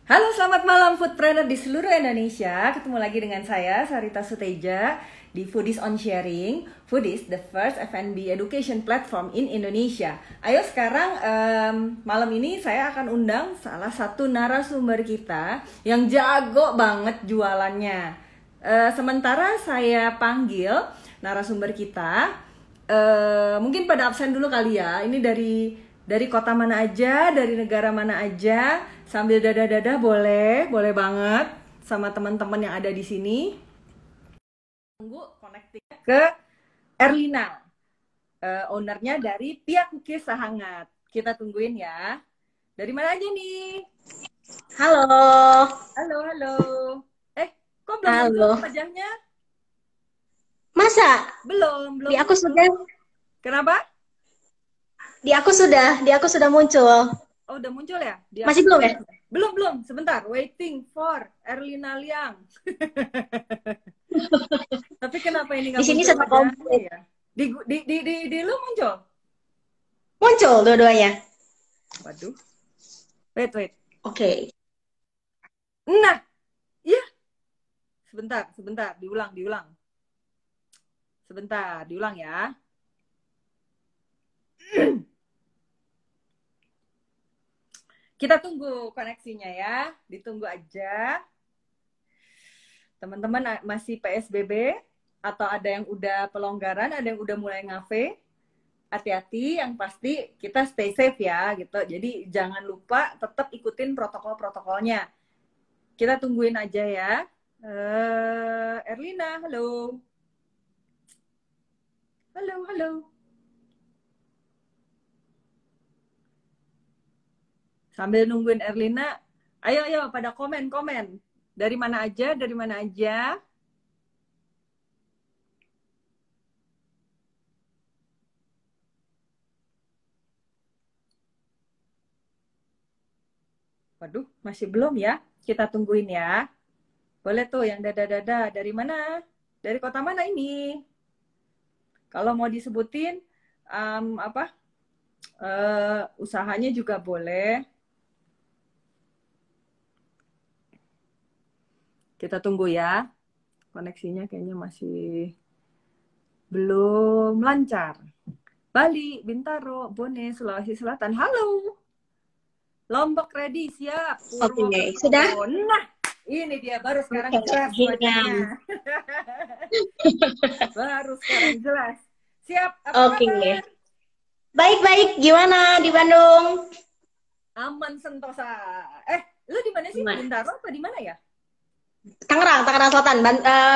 Halo, selamat malam Foodpreneur di seluruh Indonesia. Ketemu lagi dengan saya, Sarita Suteja, di Foodies on Sharing. Foodies, the first F&B education platform in Indonesia. Ayo sekarang, malam ini saya akan undang salah satu narasumber kita yang jago banget jualannya. Sementara saya panggil narasumber kita, mungkin pada absen dulu kali ya. Ini dari kota mana aja, dari negara mana aja, sambil dadah-dadah boleh banget sama teman-teman yang ada di sini. Tunggu connecting ke Erlina, ownernya dari Pia Cookies Sahangat. Kita tungguin ya. Dari mana aja nih? Halo. Halo. Kok belum Halo. muncul wajahnya? Masa? Belum Di aku muncul. sudah. Kenapa? Di aku sudah muncul. Oh, udah muncul ya? Masih belum ya? Belum. Sebentar. Waiting for Erlina Liang. Tapi kenapa ini nggak Di sini muncul sudah wajahnya komplit. ya? Di lu muncul? Muncul dua-duanya. Waduh. Wait. Oke. Nah, iya. Sebentar. Diulang. Sebentar, diulang ya. Kita tunggu koneksinya ya. Ditunggu aja. Teman-teman masih PSBB atau ada yang udah pelonggaran, ada yang udah mulai ngafe. Hati-hati, yang pasti kita stay safe ya gitu. Jadi jangan lupa tetap ikutin protokol-protokolnya. Kita tungguin aja ya. Erlina, halo. Halo. Sambil nungguin Erlina, ayo pada komen. Dari mana aja? Waduh, masih belum ya? Kita tungguin ya. Boleh tuh yang dada-dada. Dari mana? Dari kota mana ini? Kalau mau disebutin usahanya juga boleh. Kita tunggu ya. Koneksinya kayaknya masih belum lancar. Bali, Bintaro, Bone, Sulawesi Selatan. Halo. Lombok ready, siap. Oke, sudah? Nah, ini dia baru sekarang Oke, jelas wajahnya. Baru sekarang jelas. Siap, apa kabar? Baik. Gimana di Bandung? Aman sentosa. Lu di mana sih? Bintaro apa di mana ya? Tangerang Selatan.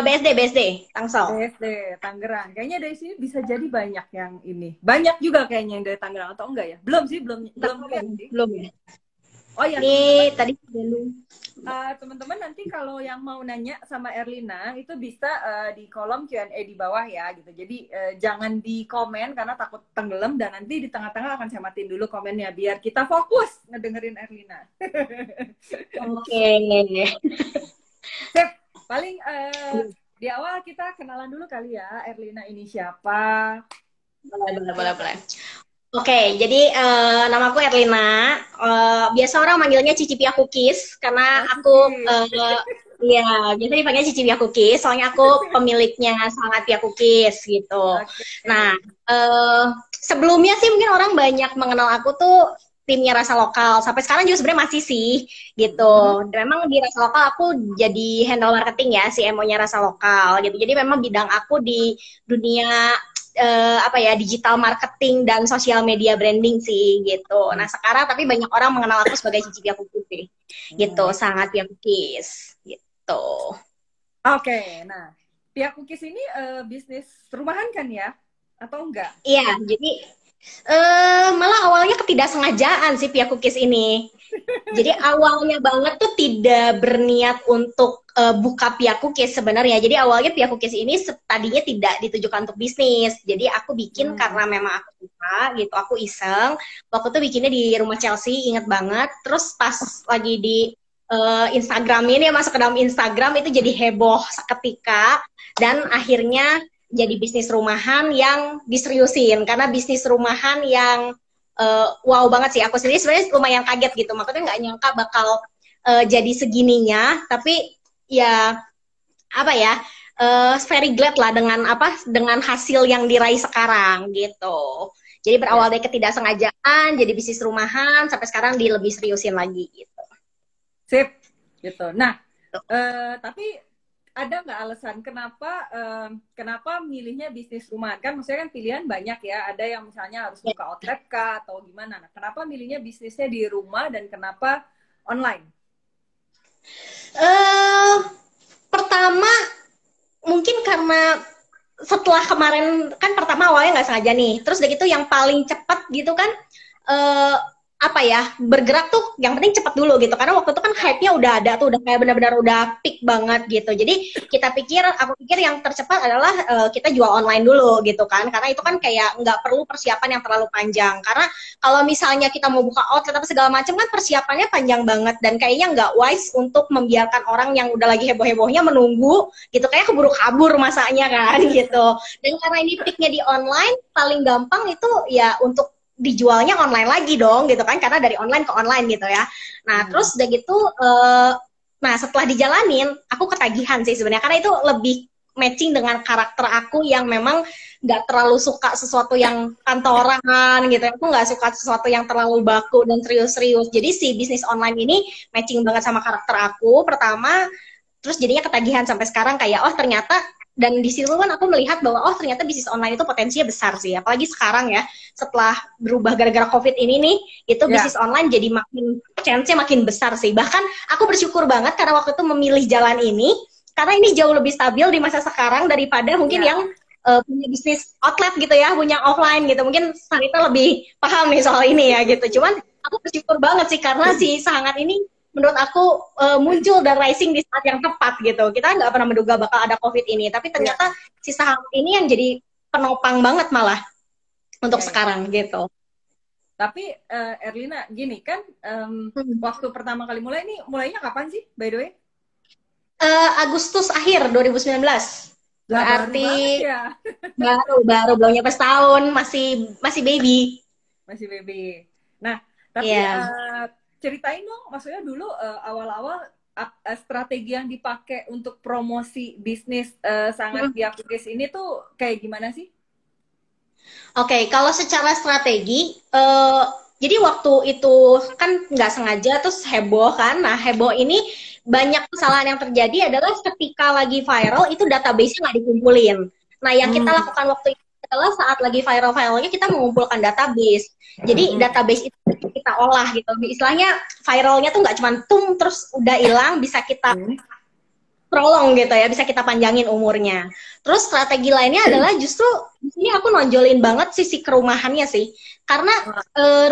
BSD, Tangsel. BSD, Tangerang. Kayaknya dari sini bisa jadi banyak yang ini. Banyak juga kayaknya yang dari Tangerang atau enggak ya? Belum lihat sih. Belum ya? Oh ya, Ini tadi belum. teman-teman nanti kalau yang mau nanya sama Erlina itu bisa di kolom Q&A di bawah ya gitu. Jadi jangan di komen karena takut tenggelam, dan nanti di tengah-tengah akan saya matiin dulu komennya biar kita fokus ngedengerin Erlina. Oke. Sip, paling di awal kita kenalan dulu kali ya, Erlina ini siapa? Boleh. Oke, jadi namaku Erlina. Biasa orang manggilnya Cici Pia Cookies karena aku biasa dipanggil Cici Pia Cookies. Soalnya aku pemiliknya Sangat Pia Cookies gitu. Nah, sebelumnya sih mungkin orang banyak mengenal aku tuh timnya Rasa Lokal. Sampai sekarang juga sebenarnya masih sih gitu. Dan memang di Rasa Lokal aku jadi handle marketing ya, CMO-nya Rasa Lokal gitu. Jadi memang bidang aku di dunia digital marketing dan sosial media branding sih gitu. Nah sekarang tapi banyak orang mengenal aku sebagai Cici Pia Cookies sih, gitu. Sangat Pia Cookies gitu. Oke, nah Pia Cookies ini bisnis rumahan kan ya? Atau enggak? Iya, jadi malah awalnya ketidaksengajaan sih Pia Cookies ini. Jadi awalnya banget tuh tidak berniat untuk buka Pia Cookies sebenarnya. Jadi awalnya Pia Cookies ini tadinya tidak ditujukan untuk bisnis. Jadi aku bikin karena memang aku suka gitu, aku iseng. Waktu itu bikinnya di rumah Chelsea, inget banget. Terus pas lagi di Instagram ini, masuk ke dalam Instagram itu jadi heboh seketika. Dan akhirnya jadi bisnis rumahan yang diseriusin. Karena bisnis rumahan yang wow banget sih. Aku sendiri sebenarnya lumayan kaget gitu. Makanya nggak nyangka bakal jadi segininya, tapi ya apa ya, very glad lah dengan hasil yang diraih sekarang gitu. Jadi berawal dari ketidaksengajaan, jadi bisnis rumahan, sampai sekarang lebih seriusin lagi gitu. Sip, gitu. Nah, tapi ada nggak alasan kenapa milihnya bisnis rumahan? Kan maksudnya kan pilihan banyak ya. Ada yang misalnya harus buka outlet kah atau gimana? Nah, kenapa milihnya bisnisnya di rumah dan kenapa online? Pertama mungkin karena setelah kemarin kan pertama awalnya nggak sengaja nih, terus udah gitu yang paling cepat gitu kan, apa ya, bergerak tuh yang penting cepat dulu gitu, karena waktu itu kan hype-nya udah ada tuh, udah kayak benar-benar udah peak banget gitu. Jadi aku pikir yang tercepat adalah kita jual online dulu gitu kan, karena itu kan kayak nggak perlu persiapan yang terlalu panjang. Karena kalau misalnya kita mau buka outlet apa segala macam kan persiapannya panjang banget, dan kayaknya nggak wise untuk membiarkan orang yang udah lagi heboh-hebohnya menunggu gitu, kayak keburu kabur masanya kan gitu. Dan karena ini peaknya di online, paling gampang itu ya untuk dijualnya online lagi dong gitu kan, karena dari online ke online gitu ya. Nah terus udah gitu, nah setelah dijalanin aku ketagihan sih sebenarnya, karena itu lebih matching dengan karakter aku yang memang nggak terlalu suka sesuatu yang kantoran gitu. Aku nggak suka sesuatu yang terlalu baku dan serius-serius. Jadi si bisnis online ini matching banget sama karakter aku pertama. Terus jadinya ketagihan sampai sekarang, kayak oh ternyata, dan di situ kan aku melihat bahwa oh ternyata bisnis online itu potensinya besar sih, apalagi sekarang ya setelah berubah gara-gara COVID ini nih, itu bisnis online jadi makin chance-nya makin besar sih. Bahkan aku bersyukur banget karena waktu itu memilih jalan ini, karena ini jauh lebih stabil di masa sekarang daripada mungkin yang punya bisnis outlet gitu ya, punya offline gitu. Mungkin Sarita lebih paham nih soal ini ya gitu. Cuman aku bersyukur banget sih karena si Sehangat ini menurut aku muncul dan rising di saat yang tepat gitu. Kita nggak pernah menduga bakal ada COVID ini, tapi ternyata si Sehangat ini yang jadi penopang banget malah untuk sekarang gitu. Tapi Erlina, gini kan, waktu pertama kali mulainya kapan sih, by the way? Agustus akhir 2019. Berarti ya. baru belum nyampe setahun, masih baby. Masih baby. Nah, tapi ceritain dong, maksudnya dulu awal-awal strategi yang dipakai untuk promosi bisnis Sangat Pia Cookies ini tuh kayak gimana sih? Oke, kalau secara strategi, jadi waktu itu kan nggak sengaja terus heboh kan. Nah heboh ini banyak kesalahan yang terjadi adalah ketika lagi viral itu database-nya nggak dikumpulin. Nah yang kita lakukan waktu itu adalah saat lagi viral-viralnya kita mengumpulkan database. Jadi database itu kita olah gitu. Istilahnya viralnya tuh nggak cuma terus udah hilang, bisa kita prolong gitu ya, bisa kita panjangin umurnya. Terus strategi lainnya adalah justru di sini aku nonjolin banget sisi kerumahannya sih. Karena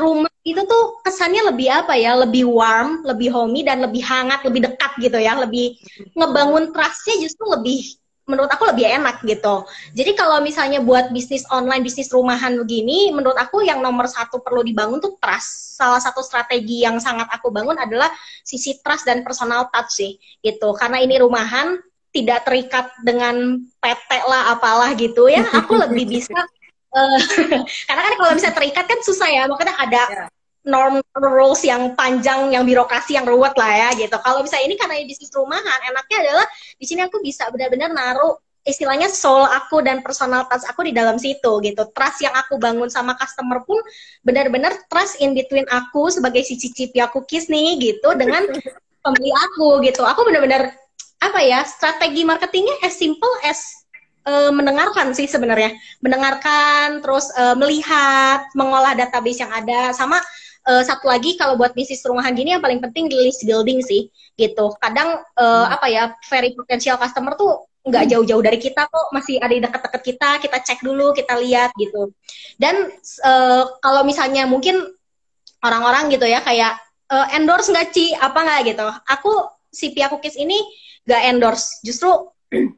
rumah itu tuh kesannya lebih apa ya, lebih warm, lebih homey, dan lebih hangat, lebih dekat gitu ya. Lebih ngebangun trust-nya justru menurut aku lebih enak gitu. Jadi kalau misalnya buat bisnis online, bisnis rumahan begini, menurut aku yang nomor satu perlu dibangun tuh trust. Salah satu strategi yang sangat aku bangun adalah sisi trust dan personal touch sih, gitu. Karena ini rumahan, tidak terikat dengan PT lah apalah gitu ya. Aku lebih bisa, karena kan kalau bisa terikat kan susah ya, makanya ada norm rules yang panjang, yang birokrasi yang ruwet lah ya gitu. Kalau bisa ini karena bisnis rumahan, enaknya adalah di sini aku bisa benar-benar naruh istilahnya soul aku dan personal touch aku di dalam situ gitu. Trust yang aku bangun sama customer pun benar-benar trust in between aku sebagai si Cici Pia Cookies nih gitu dengan pembeli aku gitu. Aku benar-benar apa ya, strategi marketingnya as simple as mendengarkan sih sebenarnya. Mendengarkan, terus melihat, mengolah database yang ada, sama satu lagi kalau buat bisnis rumahan gini yang paling penting list building sih gitu. Kadang apa ya, very potential customer tuh nggak jauh-jauh dari kita kok, masih ada di dekat-dekat kita cek dulu, kita lihat gitu. Dan kalau misalnya mungkin orang-orang gitu ya kayak endorse nggak Ci, apa nggak gitu. Aku si Pia Cookies ini nggak endorse, justru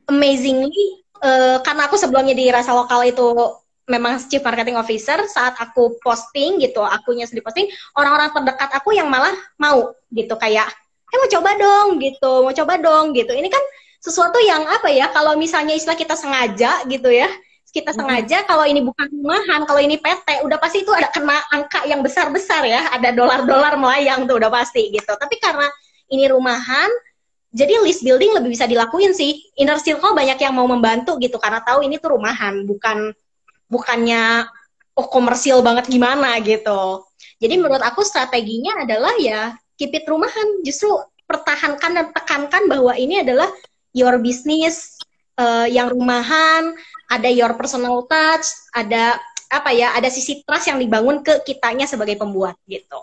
amazingly karena aku sebelumnya di Rasa Lokal itu memang Chief Marketing Officer, saat aku posting gitu, akunya sendiri posting, orang-orang terdekat aku yang malah mau gitu, kayak mau coba dong gitu. Ini kan sesuatu yang apa ya, kalau misalnya istilah kita sengaja gitu ya, kita sengaja, kalau ini bukan rumahan, kalau ini PT, udah pasti itu ada kena angka yang besar-besar ya, ada dolar-dolar melayang tuh udah pasti gitu. Tapi karena ini rumahan, jadi list building lebih bisa dilakuin sih. Inner circle banyak yang mau membantu gitu karena tahu ini tuh rumahan, bukannya komersil banget gimana gitu. Jadi menurut aku strateginya adalah ya keep it rumahan, justru pertahankan dan tekankan bahwa ini adalah your business yang rumahan, ada your personal touch, ada apa ya, ada sisi trust yang dibangun ke kitanya sebagai pembuat gitu.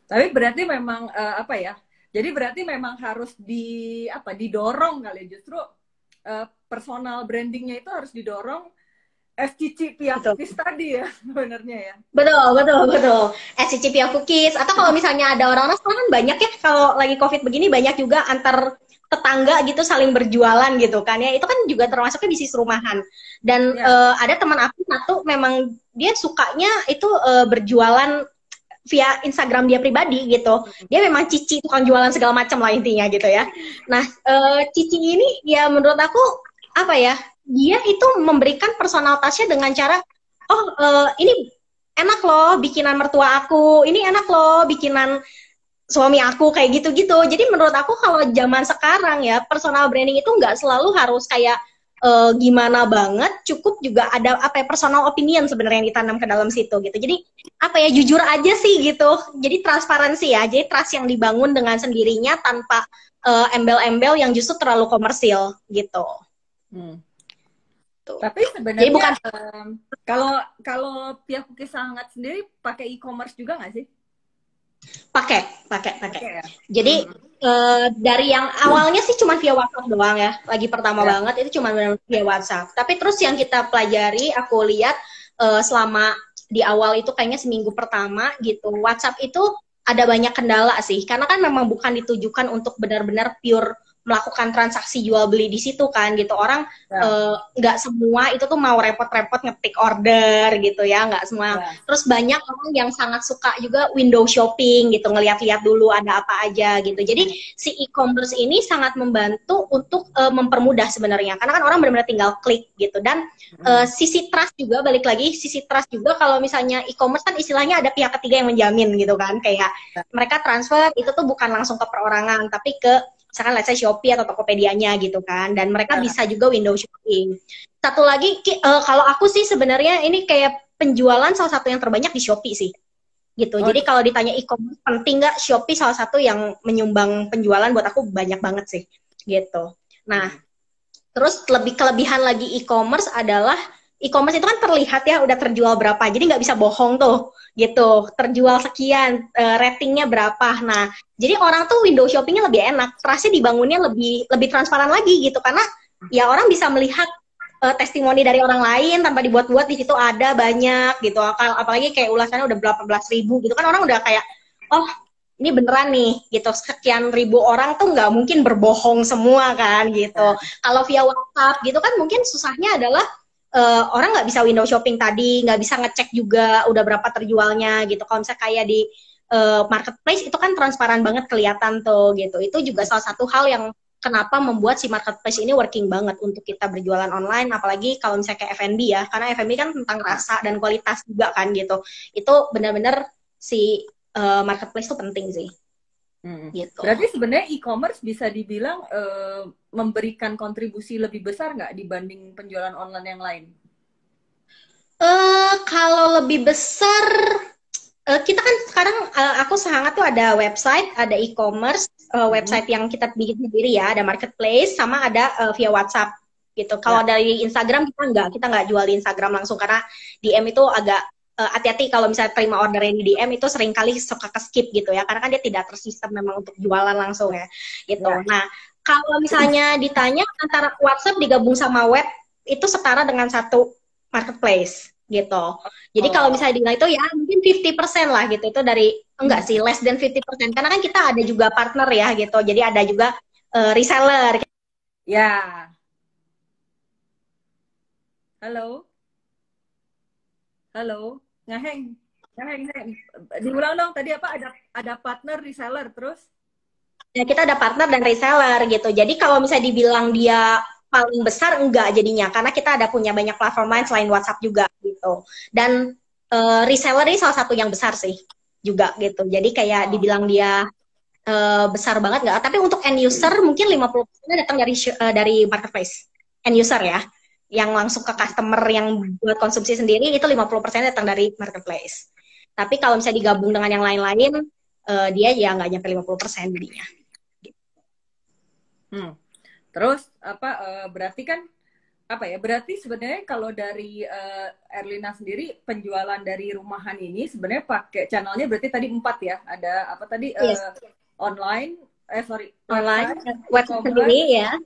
Tapi berarti memang apa ya? Jadi berarti memang harus didorong kali, justru personal brandingnya itu harus didorong SCC Pia Cookies tadi ya sebenarnya ya. Betul. SCC Pia Cookies, atau kalau misalnya ada orang-orang sekarang kan banyak ya, kalau lagi COVID begini banyak juga antar tetangga gitu saling berjualan gitu kan ya, itu kan juga termasuknya bisnis rumahan. Dan ada teman aku satu memang dia sukanya itu berjualan via Instagram dia pribadi gitu. Dia memang cici tukang jualan segala macam lah intinya gitu ya. Nah, cici ini ya menurut aku apa ya? Dia itu memberikan personal touch-nya dengan cara ini enak loh bikinan mertua aku, ini enak loh bikinan suami aku kayak gitu-gitu. Jadi menurut aku kalau zaman sekarang ya personal branding itu nggak selalu harus kayak gimana banget, cukup juga ada apa ya, personal opinion sebenarnya yang ditanam ke dalam situ gitu. Jadi apa ya, jujur aja sih gitu. Jadi transparansi ya, jadi trust yang dibangun dengan sendirinya tanpa embel-embel yang justru terlalu komersil gitu. Tuh. Tapi sebenarnya bukan kalau Pia Cookies Hangat sendiri pakai e-commerce juga nggak sih? Pakai. Ya? Jadi dari yang awalnya sih cuma via WhatsApp doang ya, lagi pertama banget itu cuma via WhatsApp. Tapi terus yang kita pelajari, aku lihat selama di awal itu kayaknya seminggu pertama gitu, WhatsApp itu ada banyak kendala sih, karena kan memang bukan ditujukan untuk benar-benar pure melakukan transaksi jual beli di situ kan gitu. Orang nggak semua itu tuh mau repot-repot ngetik order gitu ya, nggak semua. Terus banyak orang yang sangat suka juga window shopping gitu, ngeliat-liat dulu ada apa aja gitu. Jadi si e-commerce ini sangat membantu untuk mempermudah sebenarnya, karena kan orang benar-benar tinggal klik gitu. Dan sisi trust juga, balik lagi sisi trust juga, kalau misalnya e-commerce kan istilahnya ada pihak ketiga yang menjamin gitu kan, kayak mereka transfer itu tuh bukan langsung ke perorangan tapi ke misalkan let's say Shopee atau Tokopedia-nya gitu kan, dan mereka bisa juga window shopping. Satu lagi, kalau aku sih sebenarnya ini kayak penjualan salah satu yang terbanyak di Shopee sih, gitu. Jadi kalau ditanya e-commerce penting nggak, Shopee salah satu yang menyumbang penjualan buat aku banyak banget sih, gitu. Nah, terus kelebihan lagi e-commerce adalah e-commerce itu kan terlihat ya udah terjual berapa, jadi nggak bisa bohong tuh gitu, terjual sekian, ratingnya berapa. Nah, jadi orang tuh window shoppingnya lebih enak, trustnya dibangunnya lebih transparan lagi gitu, karena ya orang bisa melihat testimoni dari orang lain tanpa dibuat-buat, di situ ada banyak gitu. Apalagi kayak ulasannya udah berapa belas ribu gitu kan, orang udah kayak oh ini beneran nih gitu, sekian ribu orang tuh nggak mungkin berbohong semua kan gitu. Kalau via WhatsApp gitu kan mungkin susahnya adalah orang nggak bisa window shopping tadi, nggak bisa ngecek juga udah berapa terjualnya gitu. Kalau misalnya kayak di marketplace itu kan transparan banget kelihatan tuh gitu. Itu juga salah satu hal yang kenapa membuat si marketplace ini working banget untuk kita berjualan online, apalagi kalau misalnya kayak F&B ya, karena F&B kan tentang rasa dan kualitas juga kan gitu. Itu benar-benar si marketplace itu penting sih. Gitu. Berarti sebenarnya e-commerce bisa dibilang memberikan kontribusi lebih besar nggak dibanding penjualan online yang lain? Kalau lebih besar, kita kan sekarang aku sangat tuh ada website, ada e-commerce, website yang kita bikin sendiri ya, ada marketplace, sama ada via WhatsApp gitu. Kalau dari Instagram kita nggak jual di Instagram langsung, karena DM itu agak hati-hati kalau misalnya terima ordernya di DM, itu sering kali suka ke-skip gitu ya, karena kan dia tidak tersistem memang untuk jualan langsung ya gitu. Nah, kalau misalnya ditanya antara WhatsApp digabung sama web, itu setara dengan satu marketplace gitu. Jadi kalau misalnya dibilang itu ya mungkin 50% lah gitu, itu dari, enggak sih, less than 50%, karena kan kita ada juga partner ya gitu, jadi ada juga reseller. Ya. Halo, ngeheng. Diulang dong tadi apa? Ada partner reseller terus? Ya, kita ada partner dan reseller gitu. Jadi kalau misalnya dibilang dia paling besar, enggak jadinya, karena kita ada punya banyak platform lain selain WhatsApp juga gitu. Dan reseller ini salah satu yang besar sih juga gitu. Jadi kayak dibilang dia besar banget nggak, tapi untuk end user mungkin 50% datang dari marketplace. End user ya, yang langsung ke customer yang buat konsumsi sendiri itu 50% datang dari marketplace. Tapi kalau misalnya digabung dengan yang lain-lain, dia ya nggak nyampe 50% jadinya. Terus berarti kan berarti sebenarnya kalau dari Erlina sendiri penjualan dari rumahan ini sebenarnya pakai channelnya berarti tadi 4 ya, ada apa tadi? Yes. Online, online, website sendiri ya.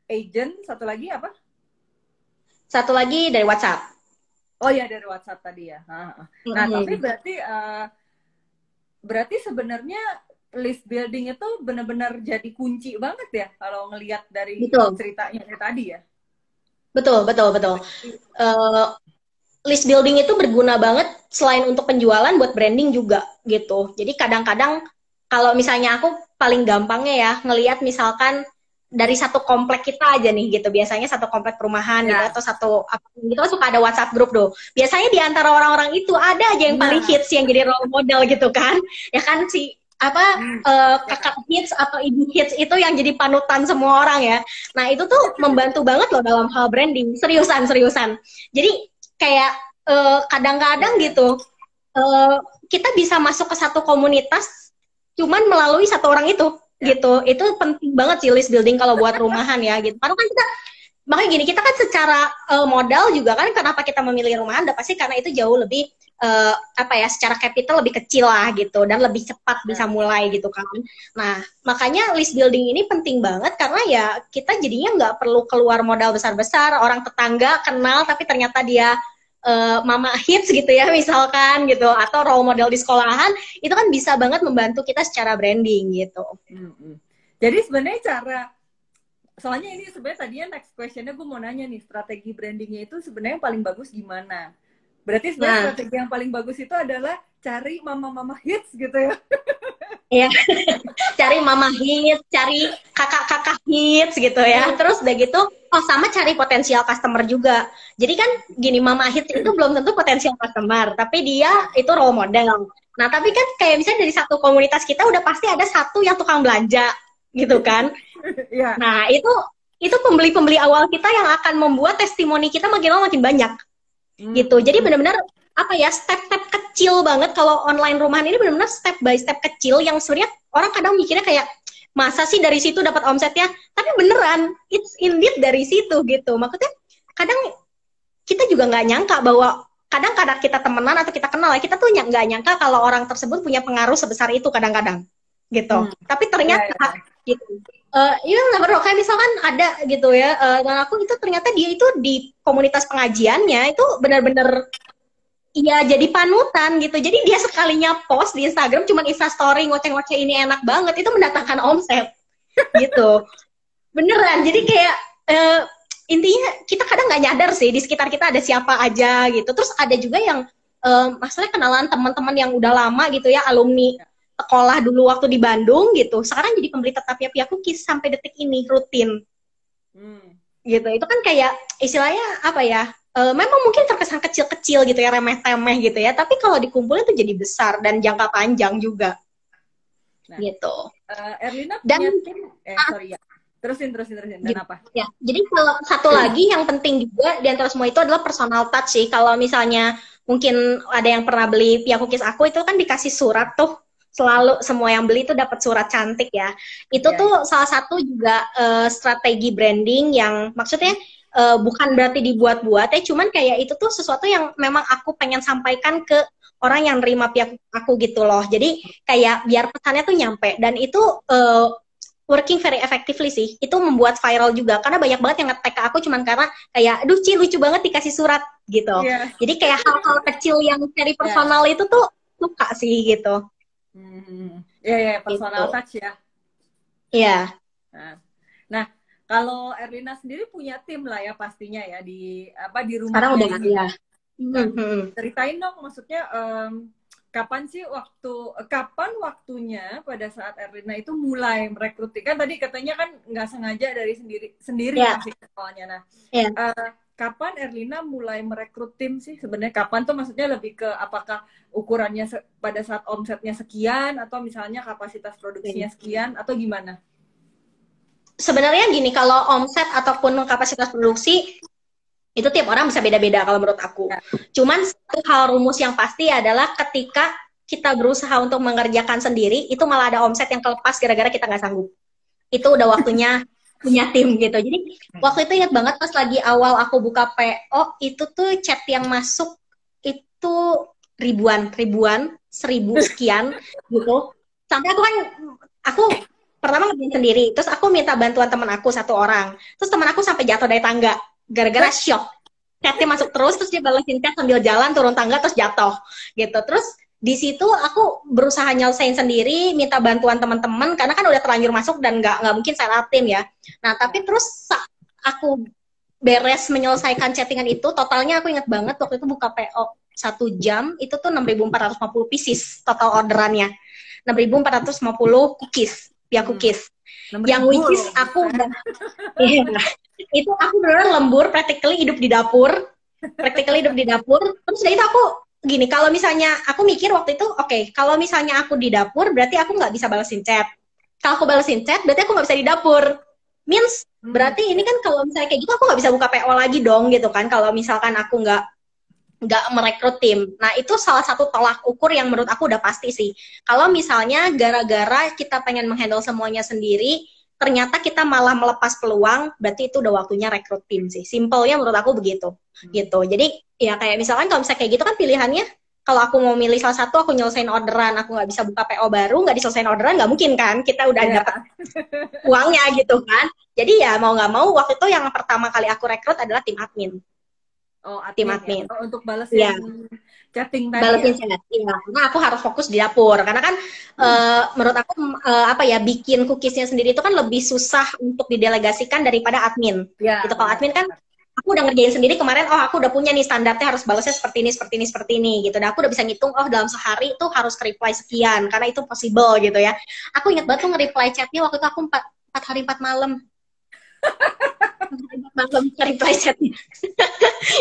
Agent, satu lagi apa? Satu lagi dari WhatsApp. Oh ya, dari WhatsApp tadi ya. Nah, tapi berarti sebenarnya list building itu benar-benar jadi kunci banget ya kalau ngelihat dari ceritanya tadi ya. Betul. List building itu berguna banget selain untuk penjualan, buat branding juga gitu. Jadi kadang-kadang kalau misalnya aku paling gampangnya ya ngelihat misalkan dari satu komplek kita aja nih gitu, biasanya satu komplek perumahan gitu atau satu apa gitu suka ada WhatsApp grup tuh. Biasanya di antara orang-orang itu ada aja yang paling hits yang jadi role model gitu kan. Ya kan si kakak hits atau ibu hits itu yang jadi panutan semua orang ya. Nah, itu tuh membantu banget loh dalam hal branding. Seriusan. Jadi kayak kadang-kadang gitu kita bisa masuk ke satu komunitas cuman melalui satu orang itu gitu. Itu penting banget sih list building kalau buat rumahan ya gitu. Karena kan makanya gini, kita kan secara modal juga kan, kenapa kita memilih rumahan udah pasti karena itu jauh lebih secara capital lebih kecil lah gitu, dan lebih cepat bisa mulai gitu kan. Nah, makanya list building ini penting banget karena ya kita jadinya nggak perlu keluar modal besar-besar. Orang tetangga kenal tapi ternyata dia mama hits gitu ya misalkan gitu, atau role model di sekolahan, itu kan bisa banget membantu kita secara branding gitu. Jadi sebenarnya soalnya ini sebenarnya tadinya next questionnya gue mau nanya nih, strategi brandingnya itu sebenarnya yang paling bagus gimana? Berarti sebenarnya strategi yang paling bagus itu adalah cari mama-mama hits gitu ya? Iya, cari mama hits, cari kakak-kakak hits gitu ya. Terus udah gitu, sama cari potensial customer juga. Jadi kan gini, mama hits itu belum tentu potensial customer, tapi dia itu role model. Nah, tapi kan kayak misalnya dari satu komunitas kita udah pasti ada satu yang tukang belanja gitu kan. Nah, itu pembeli-pembeli awal kita yang akan membuat testimoni kita makin lama makin banyak. Gitu. Jadi benar-benar step-step kecil banget. Kalau online rumahan ini benar-benar step by step kecil yang sebenarnya orang kadang mikirnya kayak masa sih dari situ dapat omsetnya, tapi beneran it's indeed dari situ gitu. Maksudnya kadang kita juga nggak nyangka bahwa kadang kita temenan atau kita kenal ya, kita tuh nggak nyangka kalau orang tersebut punya pengaruh sebesar itu kadang-kadang gitu. Tapi ternyata gitu. Kayak misalkan ada gitu ya, dan aku itu ternyata dia itu di komunitas pengajiannya itu benar-benar iya jadi panutan gitu. Jadi dia sekalinya post di Instagram cuman Instastory ngoceh-ngoceh ini enak banget, itu mendatangkan omset gitu. Beneran. Jadi kayak intinya kita kadang nggak nyadar sih di sekitar kita ada siapa aja gitu. Terus ada juga yang maksudnya kenalan teman-teman yang udah lama gitu ya, alumni sekolah dulu waktu di Bandung gitu, sekarang jadi pembeli tetapnya Pia Cookies sampai detik ini rutin. Gitu. Itu kan kayak istilahnya memang mungkin terkesan kecil-kecil gitu ya, remeh-temeh gitu ya, tapi kalau dikumpulin tuh jadi besar dan jangka panjang juga. Gitu. Erlina punya tim, Terusin dan apa? Ya, jadi kalau satu lagi yang penting juga di antara semua itu adalah personal touch sih. Kalau misalnya mungkin ada yang pernah beli Pia Cookies aku, itu kan dikasih surat tuh. Selalu semua yang beli itu dapat surat cantik ya. Itu tuh salah satu juga strategi branding yang maksudnya bukan berarti dibuat-buat ya, cuman kayak itu tuh sesuatu yang memang aku pengen sampaikan ke orang yang nerima Pia aku gitu loh. Jadi kayak biar pesannya tuh nyampe, dan itu working very effectively sih. Itu membuat viral juga karena banyak banget yang nge-tag ke aku cuman karena kayak aduh Ci lucu banget dikasih surat gitu. Jadi kayak hal-hal kecil yang very personal itu tuh suka sih gitu. Personal touch ya. Iya. Nah, kalau Erlina sendiri punya tim lah ya pastinya ya di rumah. Sekarang udah ya. Ceritain dong, maksudnya kapan waktunya pada saat Erlina itu mulai merekrut? Kan tadi katanya kan nggak sengaja dari sendiri masih awalnya. Nah, kapan Erlina mulai merekrut tim sih? Sebenarnya kapan tuh maksudnya lebih ke apakah ukurannya pada saat omsetnya sekian atau misalnya kapasitas produksinya sekian atau gimana? Sebenarnya gini, kalau omset ataupun kapasitas produksi itu tiap orang bisa beda-beda kalau menurut aku. Cuman satu hal rumus yang pasti adalah ketika kita berusaha untuk mengerjakan sendiri, itu malah ada omset yang kelepas gara-gara kita nggak sanggup. Itu udah waktunya punya tim gitu. Jadi waktu itu ingat banget pas lagi awal aku buka PO, itu tuh chat yang masuk itu ribuan, 1000 sekian gitu. Sampai aku pertama ngerjain sendiri, terus aku minta bantuan teman aku 1 orang, terus teman aku sampai jatuh dari tangga gara-gara shock, chatnya masuk terus dia balesin chat sambil jalan turun tangga terus jatuh gitu. Terus di situ aku berusaha nyelesain sendiri, minta bantuan teman-teman karena kan udah terlanjur masuk dan nggak mungkin saya tim ya. Nah tapi terus aku beres menyelesaikan chattingan itu, totalnya aku ingat banget waktu itu buka PO 1 jam itu tuh 6.450 pieces total orderannya, 6.450 cookies. Ya cookies, yang which is aku udah, itu aku beneran lembur, practically hidup di dapur, terus dari itu aku gini, kalau misalnya aku mikir waktu itu, oke, kalau misalnya aku di dapur, berarti aku nggak bisa balesin chat, kalau aku balesin chat, berarti aku nggak bisa di dapur, means, berarti ini kan kalau misalnya kayak gitu, aku nggak bisa buka PO lagi dong, gitu kan, kalau misalkan aku nggak merekrut tim. Nah, itu salah satu tolak ukur yang menurut aku udah pasti sih. Kalau misalnya gara-gara kita pengen menghandle semuanya sendiri, ternyata kita malah melepas peluang, berarti itu udah waktunya rekrut tim sih. Simpelnya menurut aku begitu. Gitu. Jadi, ya kayak misalkan kalau misalnya kayak gitu kan pilihannya, kalau aku mau milih salah satu, aku nyelesain orderan, aku nggak bisa buka PO baru, nggak diselesain orderan, nggak mungkin kan? Kita udah dapat uangnya gitu kan. Jadi ya mau nggak mau, waktu itu yang pertama kali aku rekrut adalah tim admin. Oh, tim admin. Ya. Untuk balesin chatting tadi. Balesin chat. Iya, karena aku harus fokus di dapur. Karena kan menurut aku bikin cookiesnya sendiri itu kan lebih susah untuk didelegasikan daripada admin. Ya, gitu. Kalau admin kan aku udah ngerjain sendiri kemarin, aku udah punya nih standarnya harus balasnya seperti ini gitu. Dan aku udah bisa ngitung, dalam sehari itu harus reply sekian karena itu possible gitu ya. Aku ingat banget tuh nge-reply chatnya waktu itu aku 4 hari 4 malam. Reply chatnya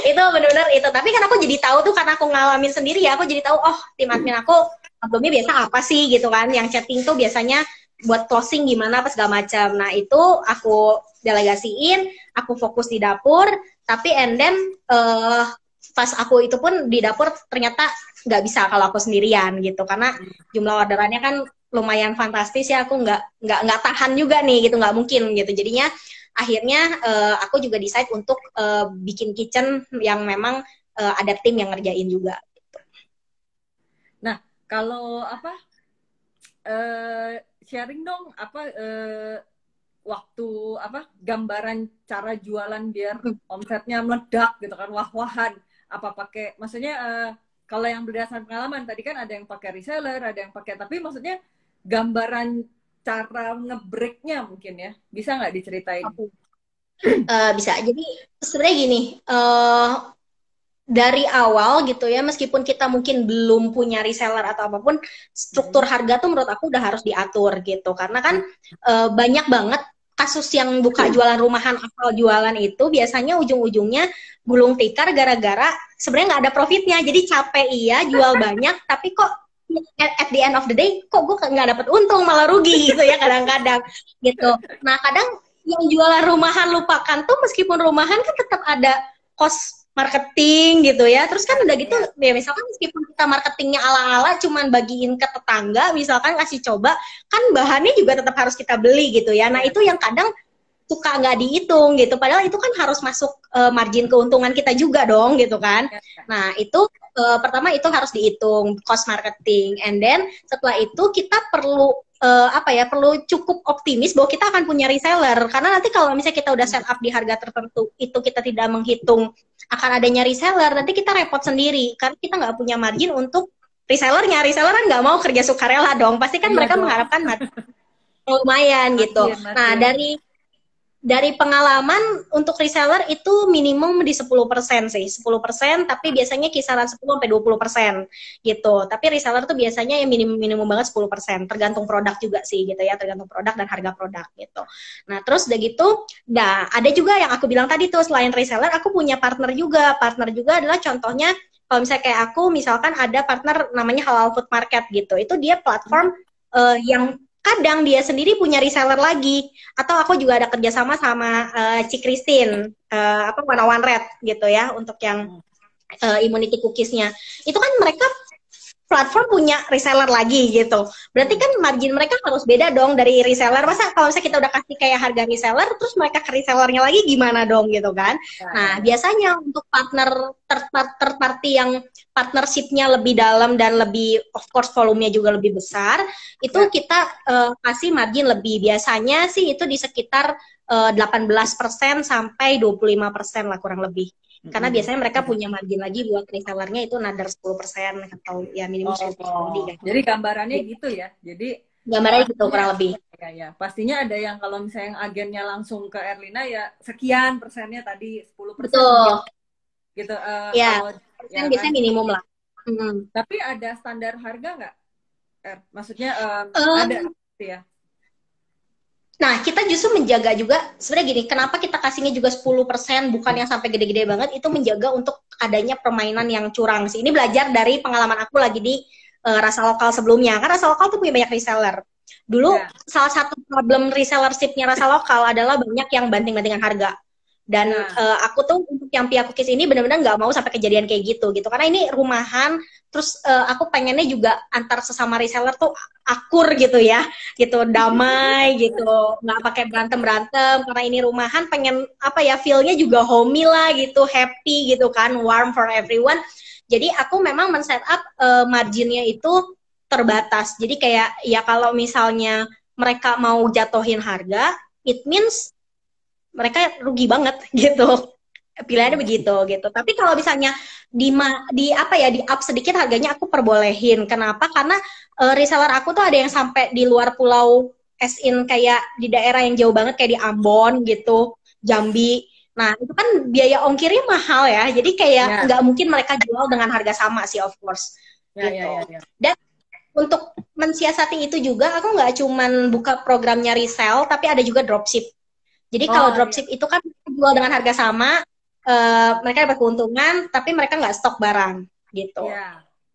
itu benar-benar itu. Tapi kan aku jadi tahu tuh karena aku ngalamin sendiri ya, aku jadi tahu tim admin aku problemnya biasa apa sih gitu kan, yang chatting tuh biasanya buat closing gimana apa segala macam. Nah itu aku delegasiin, aku fokus di dapur. Tapi and then pas aku itu pun di dapur ternyata nggak bisa kalau aku sendirian gitu, karena jumlah orderannya kan lumayan fantastis ya, aku nggak tahan juga nih gitu, nggak mungkin gitu. Jadinya akhirnya aku juga decide untuk bikin kitchen yang memang ada tim yang ngerjain juga. Nah, kalau sharing dong waktu gambaran cara jualan biar omsetnya meledak gitu kan, wah-wahan. Apa pakai, maksudnya kalau yang berdasarkan pengalaman tadi kan ada yang pakai reseller, ada yang pakai, tapi maksudnya gambaran cara nge-breaknya mungkin ya, bisa nggak diceritain? Bisa. Jadi sebenarnya gini, dari awal gitu ya, meskipun kita mungkin belum punya reseller atau apapun, struktur harga tuh menurut aku udah harus diatur gitu, karena kan banyak banget kasus yang buka jualan rumahan asal jualan itu biasanya ujung-ujungnya gulung tikar gara-gara sebenarnya nggak ada profitnya, jadi capek iya jual banyak tapi kok at the end of the day kok gue nggak dapet untung, malah rugi gitu ya kadang-kadang gitu. Nah kadang yang jualan rumahan lupakan tuh, meskipun rumahan kan tetap ada cost marketing gitu ya. Terus kan udah gitu ya, misalkan meskipun kita marketingnya ala-ala cuman bagiin ke tetangga, misalkan kasih coba, kan bahannya juga tetap harus kita beli gitu ya. Nah itu yang kadang suka nggak dihitung gitu, padahal itu kan harus masuk margin keuntungan kita juga dong gitu kan. Nah itu pertama itu harus dihitung cost marketing, and then setelah itu kita perlu perlu cukup optimis bahwa kita akan punya reseller, karena nanti kalau misalnya kita udah set up di harga tertentu itu kita tidak menghitung akan adanya reseller, nanti kita repot sendiri karena kita nggak punya margin untuk resellernya. Reseller kan nggak mau kerja sukarela dong, pasti kan mereka mengharapkan margin lumayan gitu. Nah dari pengalaman untuk reseller itu minimum di 10% sih, 10%, tapi biasanya kisaran 10-20% gitu. Tapi reseller tuh biasanya yang minimum banget 10%, tergantung produk juga sih gitu ya, tergantung produk dan harga produk gitu. Nah, terus udah gitu, ada juga yang aku bilang tadi tuh, selain reseller, aku punya partner juga. Partner juga adalah contohnya, kalau misalnya kayak aku, misalkan ada partner namanya Halal Food Market gitu, itu dia platform yang kadang dia sendiri punya reseller lagi, atau aku juga ada kerjasama sama Ci Christine, apa One One Red gitu ya, untuk yang immunity cookiesnya. Itu kan mereka platform punya reseller lagi gitu. Berarti kan margin mereka harus beda dong dari reseller. Masa kalau misalnya kita udah kasih kayak harga reseller, terus mereka ke resellernya lagi gimana dong gitu kan? Nah, biasanya untuk partner third party yang partnership-nya lebih dalam dan lebih, of course, volumenya juga lebih besar, itu kita kasih margin lebih. Biasanya sih itu di sekitar 18% sampai 25% lah kurang lebih. Karena biasanya mereka punya margin lagi buat resellernya itu another 10% atau ya minimum 10%. Jadi gambarannya gitu ya. Jadi gambarannya gitu kurang lebih. Ya. Pastinya ada yang kalau misalnya yang agennya langsung ke Erlina ya sekian persennya tadi 10%. Betul. Gitu. Ya, persen biasanya kan minimum lah. Tapi ada standar harga nggak? Maksudnya ada gitu ya? Nah, kita justru menjaga juga, sebenarnya gini, kenapa kita kasihnya juga 10%, bukan yang sampai gede-gede banget, itu menjaga untuk adanya permainan yang curang sih. Ini belajar dari pengalaman aku lagi di Rasa Lokal sebelumnya. Kan Rasa Lokal tuh punya banyak reseller. Dulu, salah satu problem resellership-nya Rasa Lokal adalah banyak yang banting-bantingan harga. Dan aku tuh untuk yang Pia Cookies ini benar-benar nggak mau sampai kejadian kayak gitu. Karena ini rumahan, terus aku pengennya juga antar sesama reseller tuh akur gitu ya, gitu, damai gitu, nggak pakai berantem karena ini rumahan, pengen apa ya, feel-nya juga homey lah gitu, happy gitu kan, warm for everyone. Jadi aku memang men-set up marginnya itu terbatas. Jadi kayak ya kalau misalnya mereka mau jatuhin harga, it means mereka rugi banget gitu. Pilihannya begitu gitu. Tapi kalau misalnya di apa ya, di up sedikit harganya, aku perbolehin. Kenapa? Karena reseller aku tuh ada yang sampai di luar pulau, as in kayak di daerah yang jauh banget kayak di Ambon gitu, Jambi. Nah, itu kan biaya ongkirnya mahal ya. Jadi kayak nggak mungkin mereka jual dengan harga sama sih, of course. Gitu. Dan untuk mensiasati itu juga, aku nggak cuman buka programnya resell, tapi ada juga dropship. Jadi kalau dropship itu kan jual dengan harga sama, mereka dapat keuntungan, tapi mereka nggak stok barang, gitu.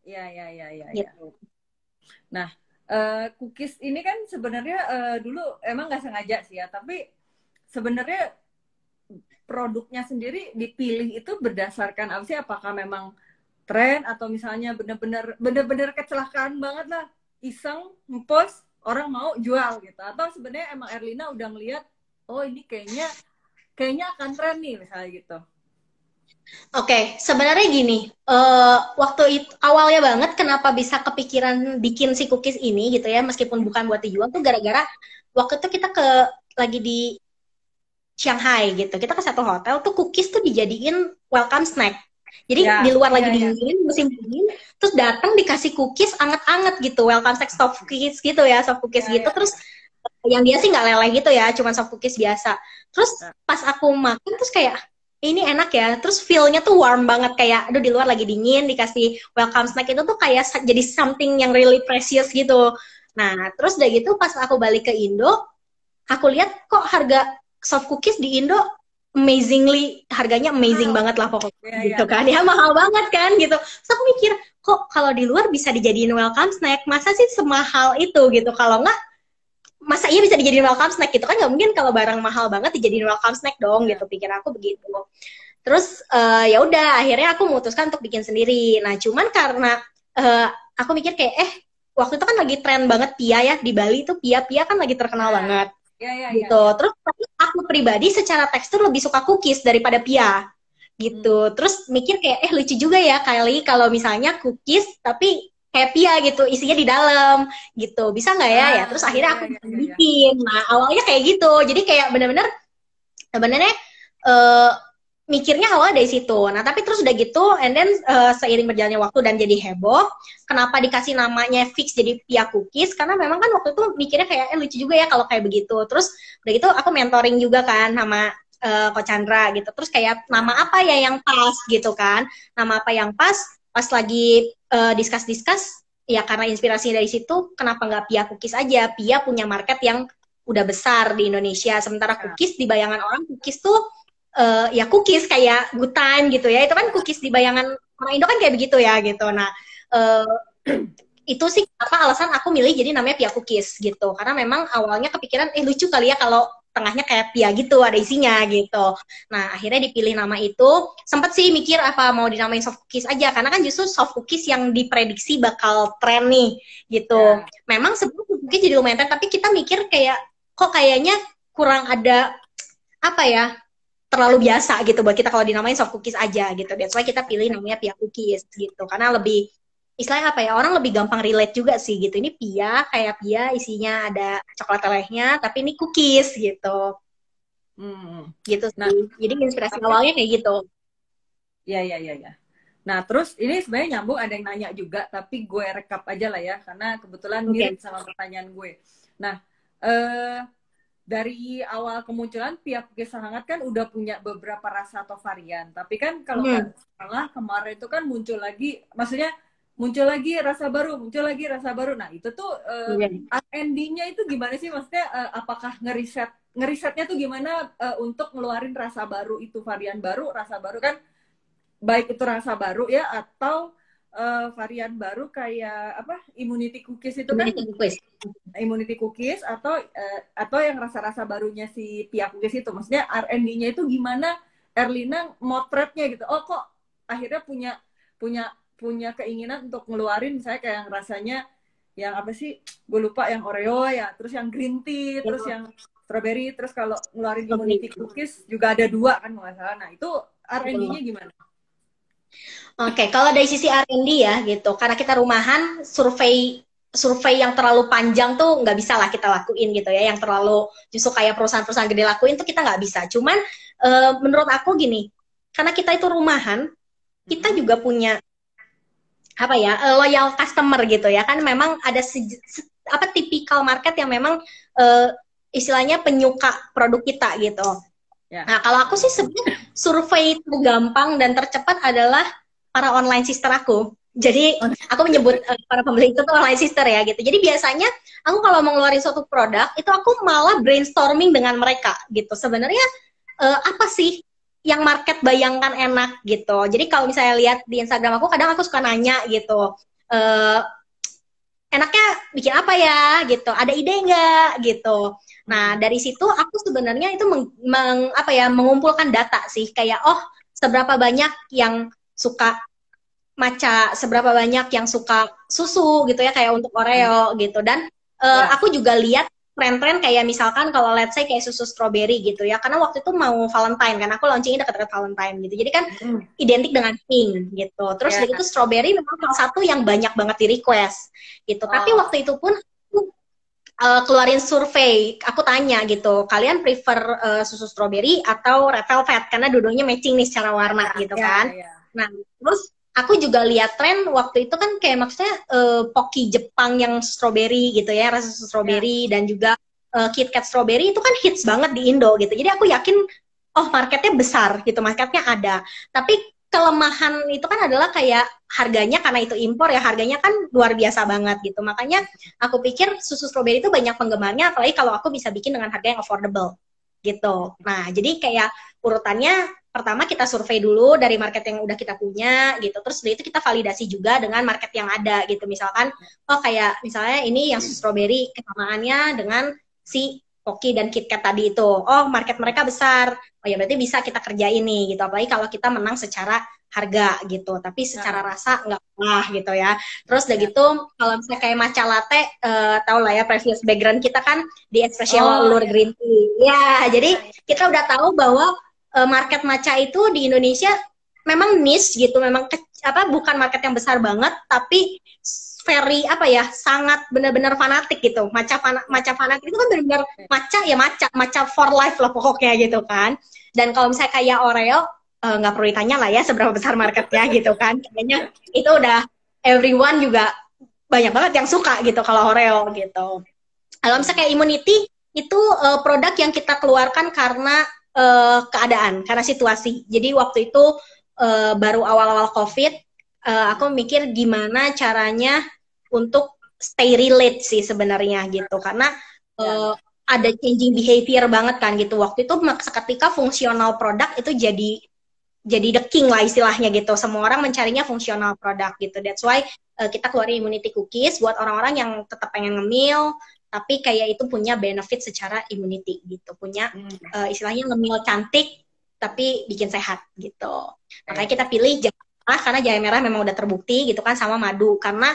Iya. Gitu. Nah, cookies ini kan sebenarnya dulu emang nggak sengaja sih ya, tapi sebenarnya produknya sendiri dipilih itu berdasarkan apa sih? Apakah memang tren atau misalnya bener-bener kecelakaan banget lah, iseng ngepost orang mau jual gitu, atau sebenarnya emang Erlina udah ngeliat, oh ini kayaknya akan tren nih misalnya gitu. Oke, sebenarnya gini, waktu itu awalnya banget kenapa bisa kepikiran bikin si cookies ini gitu ya, meskipun bukan buat dijual tuh gara-gara waktu itu kita lagi di Shanghai gitu, kita ke satu hotel tuh cookies tuh dijadiin welcome snack. Jadi di luar lagi dingin, musim dingin, terus datang dikasih cookies anget-anget gitu, welcome snack soft cookies gitu ya, soft cookies gitu, terus yang dia sih nggak leleh gitu ya, cuma soft cookies biasa. Terus pas aku makan terus kayak ini enak ya, terus feel-nya tuh warm banget, kayak aduh di luar lagi dingin dikasih welcome snack itu tuh kayak jadi something yang really precious gitu. Nah terus udah gitu pas aku balik ke Indo, aku lihat kok harga soft cookies di Indo harganya amazing banget lah pokoknya gitu kan, ya mahal banget kan gitu. Terus aku mikir kok kalau di luar bisa dijadiin welcome snack, masa sih semahal itu gitu, kalau nggak masa iya bisa dijadiin welcome snack gitu kan, nggak mungkin kalau barang mahal banget dijadiin welcome snack dong gitu, pikir aku begitu. Terus ya udah akhirnya aku memutuskan untuk bikin sendiri. Nah cuman karena aku mikir kayak waktu itu kan lagi tren banget Pia ya di Bali tuh, Pia kan lagi terkenal banget gitu. Terus tapi aku pribadi secara tekstur lebih suka cookies daripada Pia gitu. Terus mikir kayak lucu juga ya kali kalau misalnya cookies tapi kayak Pia gitu, isinya di dalam gitu, bisa nggak ya? Ya terus akhirnya aku bikin. Nah awalnya kayak gitu, jadi kayak bener-bener sebenarnya mikirnya awal dari situ. Nah, tapi terus udah gitu, and then seiring berjalannya waktu dan jadi heboh, kenapa dikasih namanya fix jadi Pia Cookies? Karena memang kan waktu itu mikirnya kayak, lucu juga ya kalau kayak begitu. Terus udah gitu aku mentoring juga kan sama Coach Chandra gitu. Terus kayak nama apa ya yang pas gitu kan? Nama apa yang pas lagi discuss, ya karena inspirasi dari situ, kenapa nggak Pia Cookies aja? Pia punya market yang udah besar di Indonesia. Sementara cookies di bayangan orang, cookies tuh ya cookies kayak good time gitu ya, itu kan cookies di bayangan orang Indo kan kayak begitu ya gitu. Nah uh, itu sih apa alasan aku milih jadi namanya Pia Cookies gitu, karena memang awalnya kepikiran lucu kali ya kalau tengahnya kayak Pia gitu ada isinya gitu. Nah akhirnya dipilih nama itu. Sempet sih mikir apa mau dinamain soft cookies aja, karena kan justru soft cookies yang diprediksi bakal tren nih gitu. Memang sebelum cookies jadi lumayan tren, tapi kita mikir kayak kok kayaknya kurang ada apa ya, terlalu biasa gitu buat kita kalau dinamain soft cookies aja gitu. That's why kita pilih namanya Pia Cookies gitu. Karena lebih, istilahnya apa ya, orang lebih gampang relate juga sih gitu. Ini Pia, kayak Pia isinya ada coklat telehnya, tapi ini cookies gitu. Gitu sih. Nah, jadi inspirasi awalnya kayak gitu. Ya. Nah, terus ini sebenarnya nyambung, ada yang nanya juga, tapi gue rekap aja lah ya, karena kebetulan mirip sama pertanyaan gue. Nah, dari awal kemunculan Pia Cookies Hangat kan udah punya beberapa rasa atau varian. Tapi kan kalau nggak salah kemarin itu kan muncul lagi, maksudnya muncul lagi rasa baru. Nah itu tuh R&D-nya itu gimana sih? Maksudnya apakah ngerisetnya tuh gimana untuk ngeluarin rasa baru itu, varian baru, rasa baru kan, baik itu rasa baru ya atau varian baru kayak apa, immunity cookies itu kan, immunity cookies atau yang rasa-rasa barunya si Pia Cookies itu, maksudnya R&D-nya itu gimana Erlina motretnya gitu. Oh kok akhirnya punya keinginan untuk ngeluarin misalnya kayak yang rasanya yang apa sih, gue lupa, yang Oreo ya, terus yang green tea, terus yang strawberry, terus kalau ngeluarin immunity cookies juga ada 2 kan nggak salah. Nah itu R&D-nya gimana? Oke, kalau dari sisi R&D ya gitu, karena kita rumahan, survei yang terlalu panjang tuh nggak bisa lah kita lakuin gitu ya, yang terlalu justru kayak perusahaan-perusahaan gede lakuin tuh kita nggak bisa. Cuman menurut aku gini, karena kita itu rumahan, kita juga punya apa ya, loyal customer gitu ya kan, memang ada apa tipikal market yang memang istilahnya penyuka produk kita gitu. Nah kalau aku sih sebenarnya survei tergampang dan tercepat adalah para online sister aku. Jadi aku menyebut para pembeli itu tuh online sister ya gitu. Jadi biasanya aku kalau mau ngeluarin suatu produk itu aku malah brainstorming dengan mereka gitu. Sebenarnya apa sih yang market bayangkan enak gitu. Jadi kalau misalnya lihat di Instagram aku, kadang aku suka nanya gitu, enaknya bikin apa ya gitu, ada ide nggak gitu. Nah dari situ aku sebenarnya itu mengumpulkan data sih, kayak seberapa banyak yang suka matcha, seberapa banyak yang suka susu gitu ya, kayak untuk Oreo gitu. Dan aku juga lihat tren-tren kayak misalkan kalau let's say kayak susu strawberry gitu ya, karena waktu itu mau Valentine kan, aku launchingnya dekat-dekat Valentine gitu, jadi kan identik dengan pink gitu. Terus itu strawberry memang salah satu yang banyak banget di request gitu. Tapi waktu itu pun keluarin survei, aku tanya gitu, kalian prefer susu strawberry atau red velvet, karena dua-duanya matching nih secara warna gitu kan. Nah terus aku juga lihat tren waktu itu kan kayak maksudnya Pocky Jepang yang strawberry gitu ya, rasa strawberry, dan juga KitKat strawberry itu kan hits banget di Indo gitu. Jadi aku yakin marketnya besar gitu, marketnya ada. Tapi kelemahan itu kan adalah kayak harganya, karena itu impor ya, harganya kan luar biasa banget gitu. Makanya aku pikir susu strawberry itu banyak penggemarnya, apalagi kalau aku bisa bikin dengan harga yang affordable gitu. Nah jadi kayak urutannya, pertama kita survei dulu dari market yang udah kita punya gitu, terus dari itu kita validasi juga dengan market yang ada gitu. Misalkan kayak misalnya ini yang strawberry kesamaannya dengan si Pocky dan KitKat tadi itu, market mereka besar, ya berarti bisa kita kerjain nih gitu, apalagi kalau kita menang secara harga gitu, tapi secara rasa nggak kalah gitu ya. Terus udah gitu kalau misalnya kayak matcha latte, tau lah ya previous background kita kan di espresso ulur green tea ya, jadi kita udah tahu bahwa market matcha itu di Indonesia memang niche gitu, memang bukan market yang besar banget, tapi very sangat benar-benar fanatik gitu. Matcha fanatik itu kan benar-benar matcha for life lah pokoknya gitu kan. Dan kalau misalnya kayak Oreo, nggak perlu ditanya lah ya seberapa besar marketnya gitu kan. Kayaknya itu udah everyone juga banyak banget yang suka gitu kalau Oreo gitu. Kalau misalnya kayak Immunity itu produk yang kita keluarkan karena keadaan, karena situasi. Jadi waktu itu baru awal-awal COVID, aku mikir gimana caranya untuk stay relate sih sebenarnya gitu, karena ada changing behavior banget kan gitu. Waktu itu seketika fungsional produk itu jadi the king lah istilahnya gitu. Semua orang mencarinya fungsional produk gitu. That's why kita keluarin Immunity Cookies buat orang-orang yang tetap pengen ngemil, tapi kayak itu punya benefit secara immunity gitu. Punya istilahnya ngemil cantik, tapi bikin sehat gitu. Makanya kita pilih jahe merah, karena jahe merah memang udah terbukti gitu kan, sama madu. Karena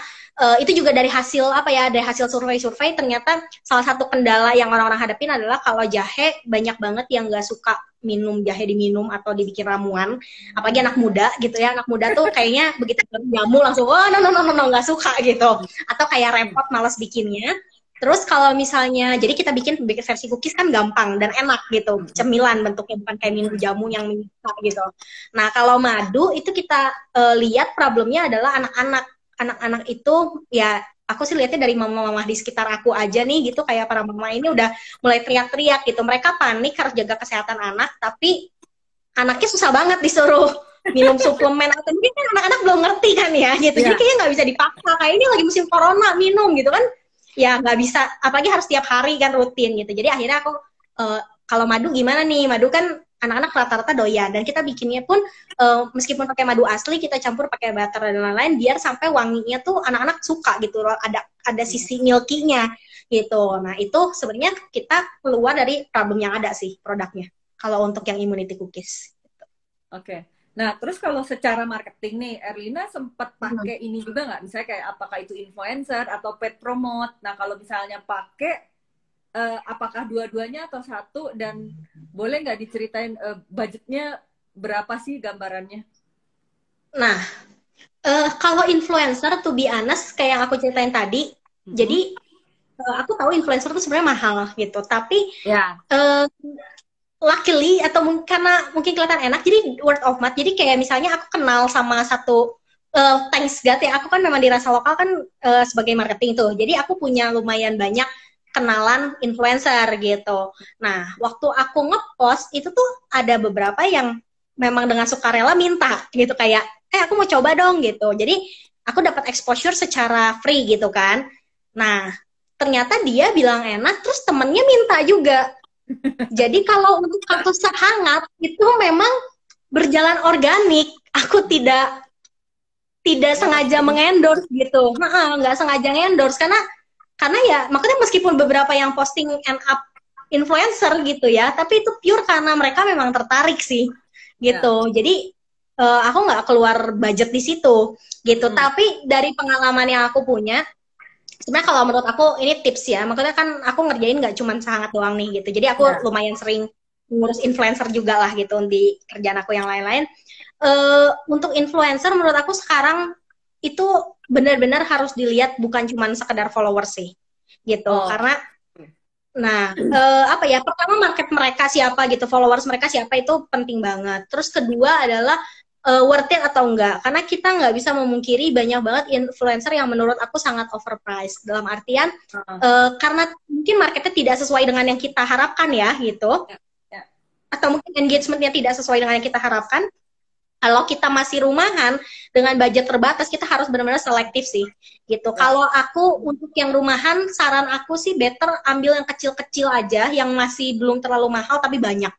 itu juga dari hasil dari hasil survei-survei, ternyata salah satu kendala yang orang-orang hadapin adalah kalau jahe banyak banget yang nggak suka minum jahe diminum atau dibikin ramuan, apalagi anak muda gitu ya. Anak muda tuh kayaknya begitu jamu langsung no nggak suka gitu, atau kayak repot malas bikinnya. Terus kalau misalnya, jadi kita bikin versi cookies kan gampang dan enak gitu, cemilan bentuknya, bukan kayak minum jamu yang menyiksa gitu. Nah kalau madu itu kita lihat problemnya adalah anak-anak itu ya, aku sih lihatnya dari mama-mama di sekitar aku aja nih gitu, kayak para mama ini udah mulai teriak-teriak gitu. Mereka panik harus jaga kesehatan anak, tapi anaknya susah banget disuruh minum suplemen, atau mungkin kan anak-anak belum ngerti kan ya gitu. Jadi kayaknya nggak bisa dipaksa, kayak ini lagi musim corona minum gitu kan, ya nggak bisa, apalagi harus tiap hari kan rutin gitu. Jadi akhirnya aku kalau madu gimana nih, madu kan anak-anak rata-rata doyan, dan kita bikinnya pun meskipun pakai madu asli, kita campur pakai butter dan lain-lain biar sampai wanginya tuh anak-anak suka gitu loh, ada sisi milky-nya gitu. Nah itu sebenarnya kita keluar dari problem yang ada sih produknya kalau untuk yang Immunity Cookies gitu. Oke. Nah, terus kalau secara marketing nih, Erlina sempat pakai ini juga nggak? Misalnya kayak apakah itu influencer atau paid promote? Nah, kalau misalnya pakai, apakah dua-duanya atau satu? Dan boleh nggak diceritain budgetnya berapa sih gambarannya? Nah, kalau influencer, to be honest, kayak yang aku ceritain tadi, jadi aku tahu influencer itu sebenarnya mahal gitu, tapi luckily atau karena mungkin kelihatan enak, jadi word of mouth. Jadi kayak misalnya aku kenal sama satu thanks God ya, aku kan memang di rasa lokal kan sebagai marketing tuh, jadi aku punya lumayan banyak kenalan influencer gitu. Nah waktu aku ngepost itu tuh ada beberapa yang memang dengan sukarela minta gitu, kayak aku mau coba dong gitu. Jadi aku dapat exposure secara free gitu kan. Nah ternyata dia bilang enak, terus temennya minta juga. Jadi kalau untuk kaktus hangat itu memang berjalan organik. Aku tidak sengaja mengendorse gitu, nggak sengaja ngendorse karena ya makanya meskipun beberapa yang posting end up influencer gitu ya, tapi itu pure karena mereka memang tertarik sih gitu. Jadi aku nggak keluar budget di situ gitu. Tapi dari pengalaman yang aku punya, sebenarnya kalau menurut aku ini tips ya, makanya kan aku ngerjain nggak cuma sangat doang nih gitu. Jadi aku lumayan sering ngurus influencer juga lah gitu di kerjaan aku yang lain-lain. Untuk influencer menurut aku sekarang itu benar-benar harus dilihat bukan cuma sekedar followers sih gitu. Karena pertama market mereka siapa gitu, followers mereka siapa itu penting banget. Terus kedua adalah worth it atau enggak, karena kita nggak bisa memungkiri banyak banget influencer yang menurut aku sangat overpriced, dalam artian karena mungkin marketnya tidak sesuai dengan yang kita harapkan ya gitu, atau mungkin engagementnya tidak sesuai dengan yang kita harapkan. Kalau kita masih rumahan dengan budget terbatas, kita harus benar-benar selektif sih gitu. Kalau aku untuk yang rumahan, saran aku sih better ambil yang kecil-kecil aja, yang masih belum terlalu mahal tapi banyak,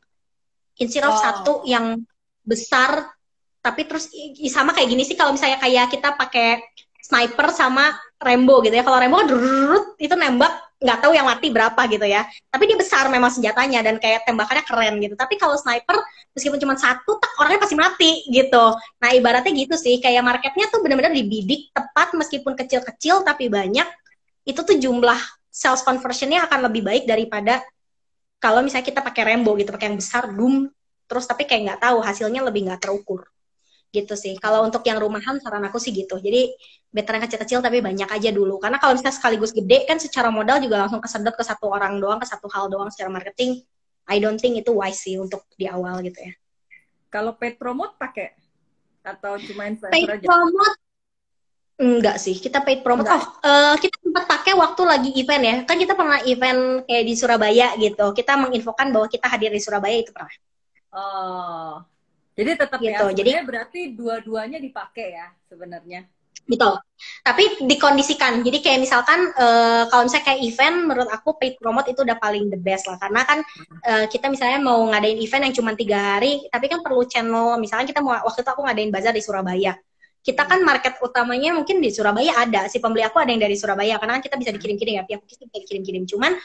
instead of satu yang besar. Tapi terus sama kayak gini sih, kalau misalnya kayak kita pakai sniper sama Rambo gitu ya. Kalau Rambo itu nembak nggak tahu yang mati berapa gitu ya. Tapi dia besar memang senjatanya dan kayak tembakannya keren gitu. Tapi kalau sniper meskipun cuma satu, tak orangnya pasti mati gitu. Nah ibaratnya gitu sih, kayak marketnya tuh benar-benar dibidik tepat, meskipun kecil-kecil tapi banyak. Itu tuh jumlah sales conversionnya akan lebih baik daripada kalau misalnya kita pakai Rambo gitu, pakai yang besar, terus tapi kayak nggak tahu hasilnya, lebih nggak terukur. Gitu sih. Kalau untuk yang rumahan saran aku sih gitu. Jadi better yang kecil-kecil tapi banyak aja dulu. Karena kalau misalnya sekaligus gede kan secara modal juga langsung kesedot ke satu orang doang, ke satu hal doang secara marketing. I don't think itu wise sih untuk di awal gitu ya. Kalau paid promote pakai atau cuma influencer Paid aja? promote enggak sih, kita paid promote. Enggak. Kita sempat pakai waktu lagi event ya. Kan kita pernah event kayak di Surabaya gitu. Kita menginfokan bahwa kita hadir di Surabaya itu pernah. Oh, jadi tetap ya Gitu. Jadi sebenarnya berarti dua-duanya dipakai ya sebenarnya. gitu. Tapi dikondisikan. Jadi kayak misalkan kalau misalnya kayak event, menurut aku paid promote itu udah paling the best lah. Karena kan kita misalnya mau ngadain event yang cuma 3 hari, tapi kan perlu channel. Misalkan kita mau waktu itu aku ngadain bazar di Surabaya. Kita kan market utamanya mungkin di Surabaya ada. Si pembeli aku ada yang dari Surabaya. Karena kan kita bisa dikirim-kirim ya. Pihak kita bisa dikirim-kirim. Cuman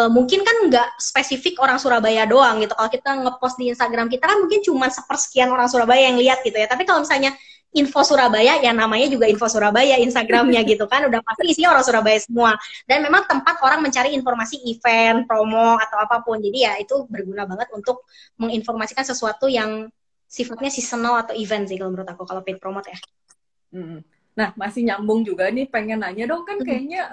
mungkin kan nggak spesifik orang Surabaya doang gitu. Kalau kita ngepost di Instagram kita kan mungkin cuma sepersekian orang Surabaya yang lihat gitu ya. Tapi kalau misalnya info Surabaya, ya namanya juga info Surabaya, Instagramnya gitu kan, udah pasti isinya orang Surabaya semua. Dan memang tempat orang mencari informasi event, promo, atau apapun. Jadi ya itu berguna banget untuk menginformasikan sesuatu yang sifatnya seasonal atau event sih kalau menurut aku, kalau paid promote ya. Nah, masih nyambung juga nih, pengen nanya dong, kan kayaknya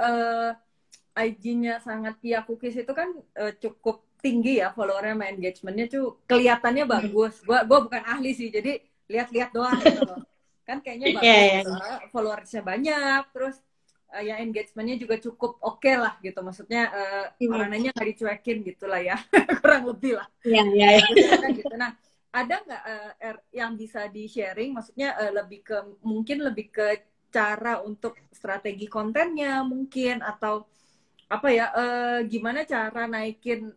IG-nya sangat Pia Cookies itu kan cukup tinggi ya followernya sama engagementnya tuh kelihatannya bagus. Gua bukan ahli sih, jadi lihat-lihat doang gitu loh. Kan kayaknya bagus, followersnya banyak, terus ya engagementnya juga cukup oke lah gitu. Maksudnya orang nanya nggak dicuekin gitu lah ya, kurang lebih lah. Iya. Gitu. Nah, ada nggak yang bisa di-sharing? Maksudnya mungkin lebih ke cara untuk strategi kontennya mungkin, atau apa ya, gimana cara naikin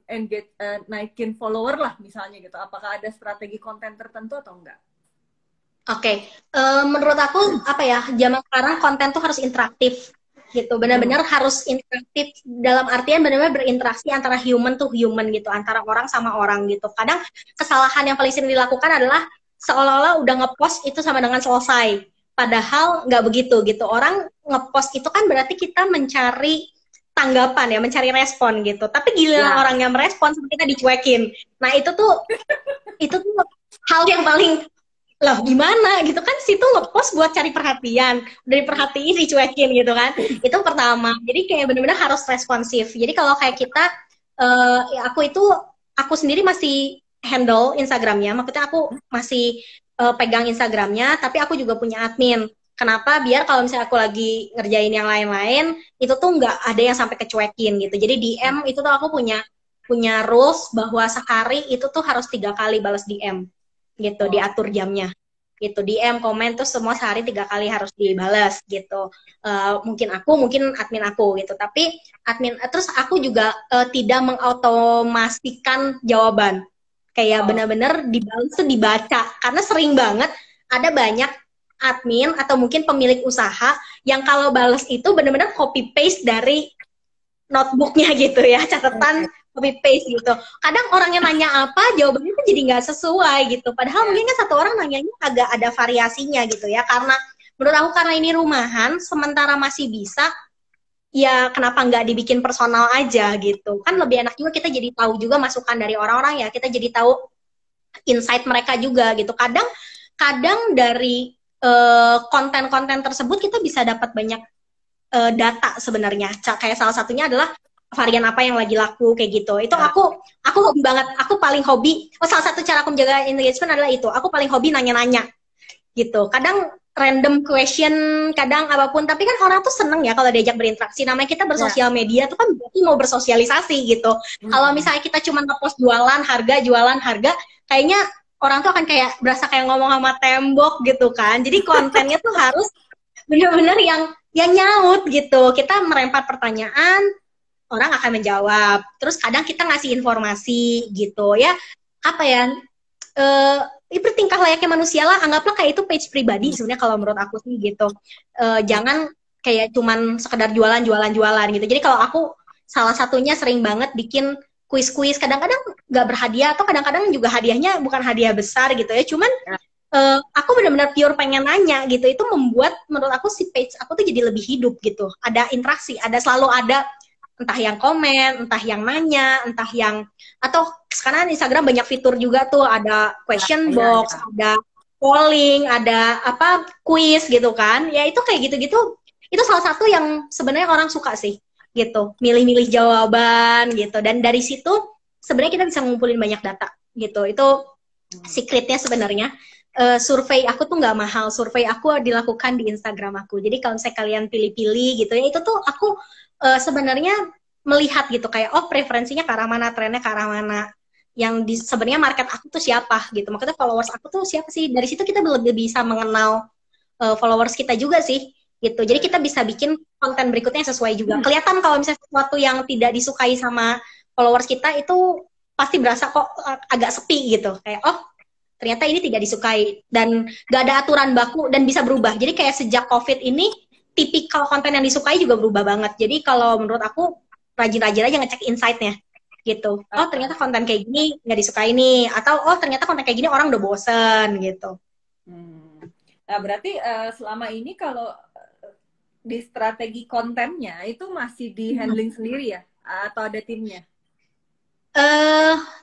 follower lah misalnya gitu. Apakah ada strategi konten tertentu atau enggak? Oke, menurut aku apa ya, zaman sekarang konten tuh harus interaktif gitu, benar-benar harus interaktif dalam artian benar-benar berinteraksi antara human to human gitu, antara orang sama orang gitu. Kadang kesalahan yang paling sering dilakukan adalah seolah-olah udah ngepost itu sama dengan selesai, padahal nggak begitu gitu. Orang ngepost itu kan berarti kita mencari tanggapan ya, mencari respon gitu. Tapi gila orang yang merespon sama kita dicuekin. Nah itu tuh hal yang paling lah gimana gitu kan, situ ngepost buat cari perhatian, udah diperhatiin dicuekin gitu kan. Itu pertama. Jadi kayak benar-benar harus responsif. Jadi kalau kayak kita ya aku sendiri masih handle Instagramnya, maksudnya aku masih pegang Instagramnya, tapi aku juga punya admin. Kenapa? Biar kalau misalnya aku lagi ngerjain yang lain-lain, itu tuh nggak ada yang sampai kecuekin gitu. Jadi DM itu tuh aku punya rules bahwa sehari itu tuh harus 3 kali balas DM gitu, diatur jamnya gitu. DM, komen tuh semua sehari 3 kali harus dibalas gitu. Mungkin admin aku gitu. Tapi terus aku juga tidak mengautomasikan jawaban. Kayak benar-benar dibalas tuh dibaca, karena sering banget ada banyak admin atau mungkin pemilik usaha yang kalau balas itu benar-benar copy paste dari notebooknya gitu ya, catatan copy paste gitu. Kadang orang yang nanya apa, jawabannya tuh jadi nggak sesuai gitu. Padahal mungkin kan satu orang nanyanya agak ada variasinya gitu ya. Karena menurut aku karena ini rumahan, sementara masih bisa, ya kenapa nggak dibikin personal aja gitu. Kan lebih enak juga, kita jadi tahu juga masukan dari orang-orang ya. Kita jadi tahu insight mereka juga gitu. Kadang dari konten-konten tersebut kita bisa dapat banyak data sebenarnya. Kayak salah satunya adalah varian apa yang lagi laku kayak gitu. Itu aku hobi banget. Aku paling hobi. Salah satu cara aku menjaga engagement adalah itu. Aku paling hobi nanya-nanya gitu. Kadang random question, kadang apapun. Tapi kan orang tuh seneng ya kalau diajak berinteraksi. Namanya kita bersosial media tuh kan berarti mau bersosialisasi gitu. Kalau misalnya kita cuma ngepost jualan harga, kayaknya orang tuh akan kayak berasa kayak ngomong sama tembok gitu kan. Jadi kontennya tuh harus benar-benar yang nyaut gitu. Kita melempar pertanyaan, orang akan menjawab. Terus kadang kita ngasih informasi gitu ya. Apa ya? Bertingkah layaknya manusia lah. Anggaplah kayak itu page pribadi sebenarnya kalau menurut aku sih gitu. Jangan kayak cuman sekedar jualan gitu. Jadi kalau aku salah satunya sering banget bikin kuis-kuis. Kadang-kadang nggak berhadiah atau kadang-kadang juga hadiahnya bukan hadiah besar gitu ya. Cuman aku benar-benar pure pengen nanya gitu. Itu membuat menurut aku si page aku tuh jadi lebih hidup gitu. Ada interaksi, selalu ada entah yang komen, entah yang nanya, entah yang, atau sekarang Instagram banyak fitur juga tuh, ada question box, ada polling, ada quiz gitu kan. Ya itu kayak gitu-gitu. Itu salah satu yang sebenarnya orang suka sih gitu. Milih-milih jawaban gitu. Dan dari situ sebenarnya kita bisa ngumpulin banyak data gitu. Itu secretnya sebenarnya. Survei aku tuh nggak mahal, survei aku dilakukan di Instagram aku. Jadi kalau misalnya kalian pilih-pilih gitu ya, itu tuh aku sebenarnya melihat gitu kayak oh preferensinya ke arah mana, trennya ke arah mana. Yang sebenarnya market aku tuh siapa gitu. Makanya followers aku tuh siapa sih? Dari situ kita lebih bisa mengenal followers kita juga sih gitu. Jadi kita bisa bikin konten berikutnya yang sesuai juga. Kelihatan kalau misalnya sesuatu yang tidak disukai sama followers kita itu pasti berasa kok agak sepi gitu. Kayak oh ternyata ini tidak disukai dan gak ada aturan baku dan bisa berubah. Jadi kayak sejak COVID ini tipikal konten yang disukai juga berubah banget. Jadi kalau menurut aku rajin-rajin aja ngecek insight-nya gitu. Oh ternyata konten kayak gini nggak disukai nih, atau oh ternyata konten kayak gini orang udah bosen gitu. Nah berarti selama ini kalau di strategi kontennya itu masih di handling sendiri ya atau ada timnya?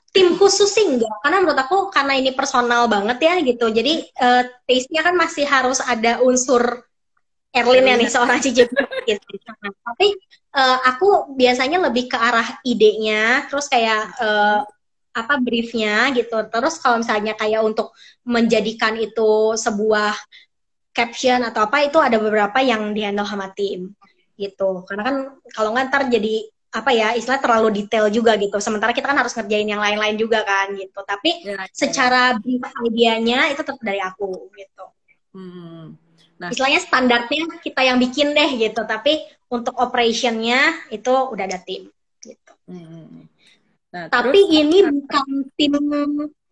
Tim khusus sih enggak, karena menurut aku karena ini personal banget ya gitu. Jadi taste-nya kan masih harus ada unsur Erlin ya nih seorang cici gitu. Tapi aku biasanya lebih ke arah idenya, terus kayak apa briefnya gitu. Terus kalau misalnya kayak untuk menjadikan itu sebuah caption atau apa itu ada beberapa yang dihandle sama tim gitu. Karena kan kalau nggak ntar jadi apa ya istilah terlalu detail juga gitu. Sementara kita kan harus ngerjain yang lain-lain juga kan gitu. Tapi secara brief idenya itu tetap dari aku gitu. Nah, istilahnya standarnya kita yang bikin deh gitu, tapi untuk operationnya itu udah ada tim gitu. Nah, tapi terus, ini bukan tim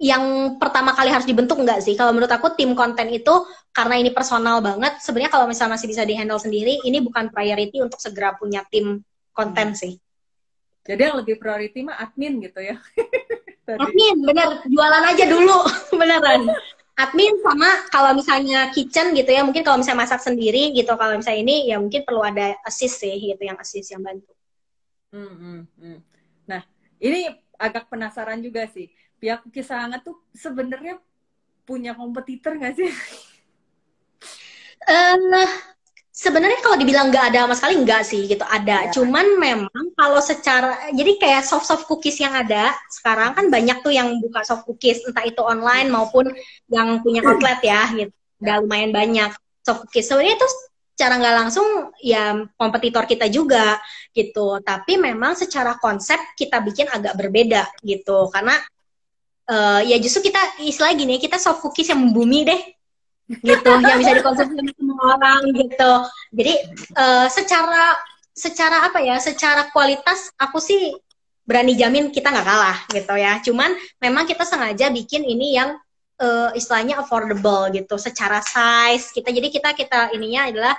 yang pertama kali harus dibentuk enggak sih? Kalau menurut aku tim konten itu karena ini personal banget, sebenarnya kalau misalnya masih bisa dihandle sendiri, ini bukan priority untuk segera punya tim konten sih. Jadi yang lebih priority mah admin gitu ya? Admin, bener. Jualan aja dulu, beneran. Admin sama kalau misalnya kitchen gitu ya, mungkin kalau misalnya masak sendiri gitu, kalau misalnya ini ya mungkin perlu ada assist sih gitu, yang assist, yang bantu. Nah, ini agak penasaran juga sih. Pihak Cookies Hangat tuh sebenarnya punya kompetitor nggak sih? Sebenarnya kalau dibilang nggak ada sama sekali nggak sih gitu, ada. Ya. Cuman memang kalau secara jadi kayak soft cookies yang ada sekarang kan banyak tuh yang buka soft cookies, entah itu online maupun yang punya outlet ya gitu. Udah lumayan banyak soft cookies. Sebenarnya itu secara nggak langsung ya kompetitor kita juga gitu. Tapi memang secara konsep kita bikin agak berbeda gitu. Karena ya justru kita istilah gini, kita soft cookies yang membumi deh gitu, yang bisa dikonsumsi sama semua orang gitu. Jadi secara apa ya, secara kualitas aku sih berani jamin kita nggak kalah gitu ya. Cuman memang kita sengaja bikin ini yang istilahnya affordable gitu, secara size kita. Jadi kita ininya adalah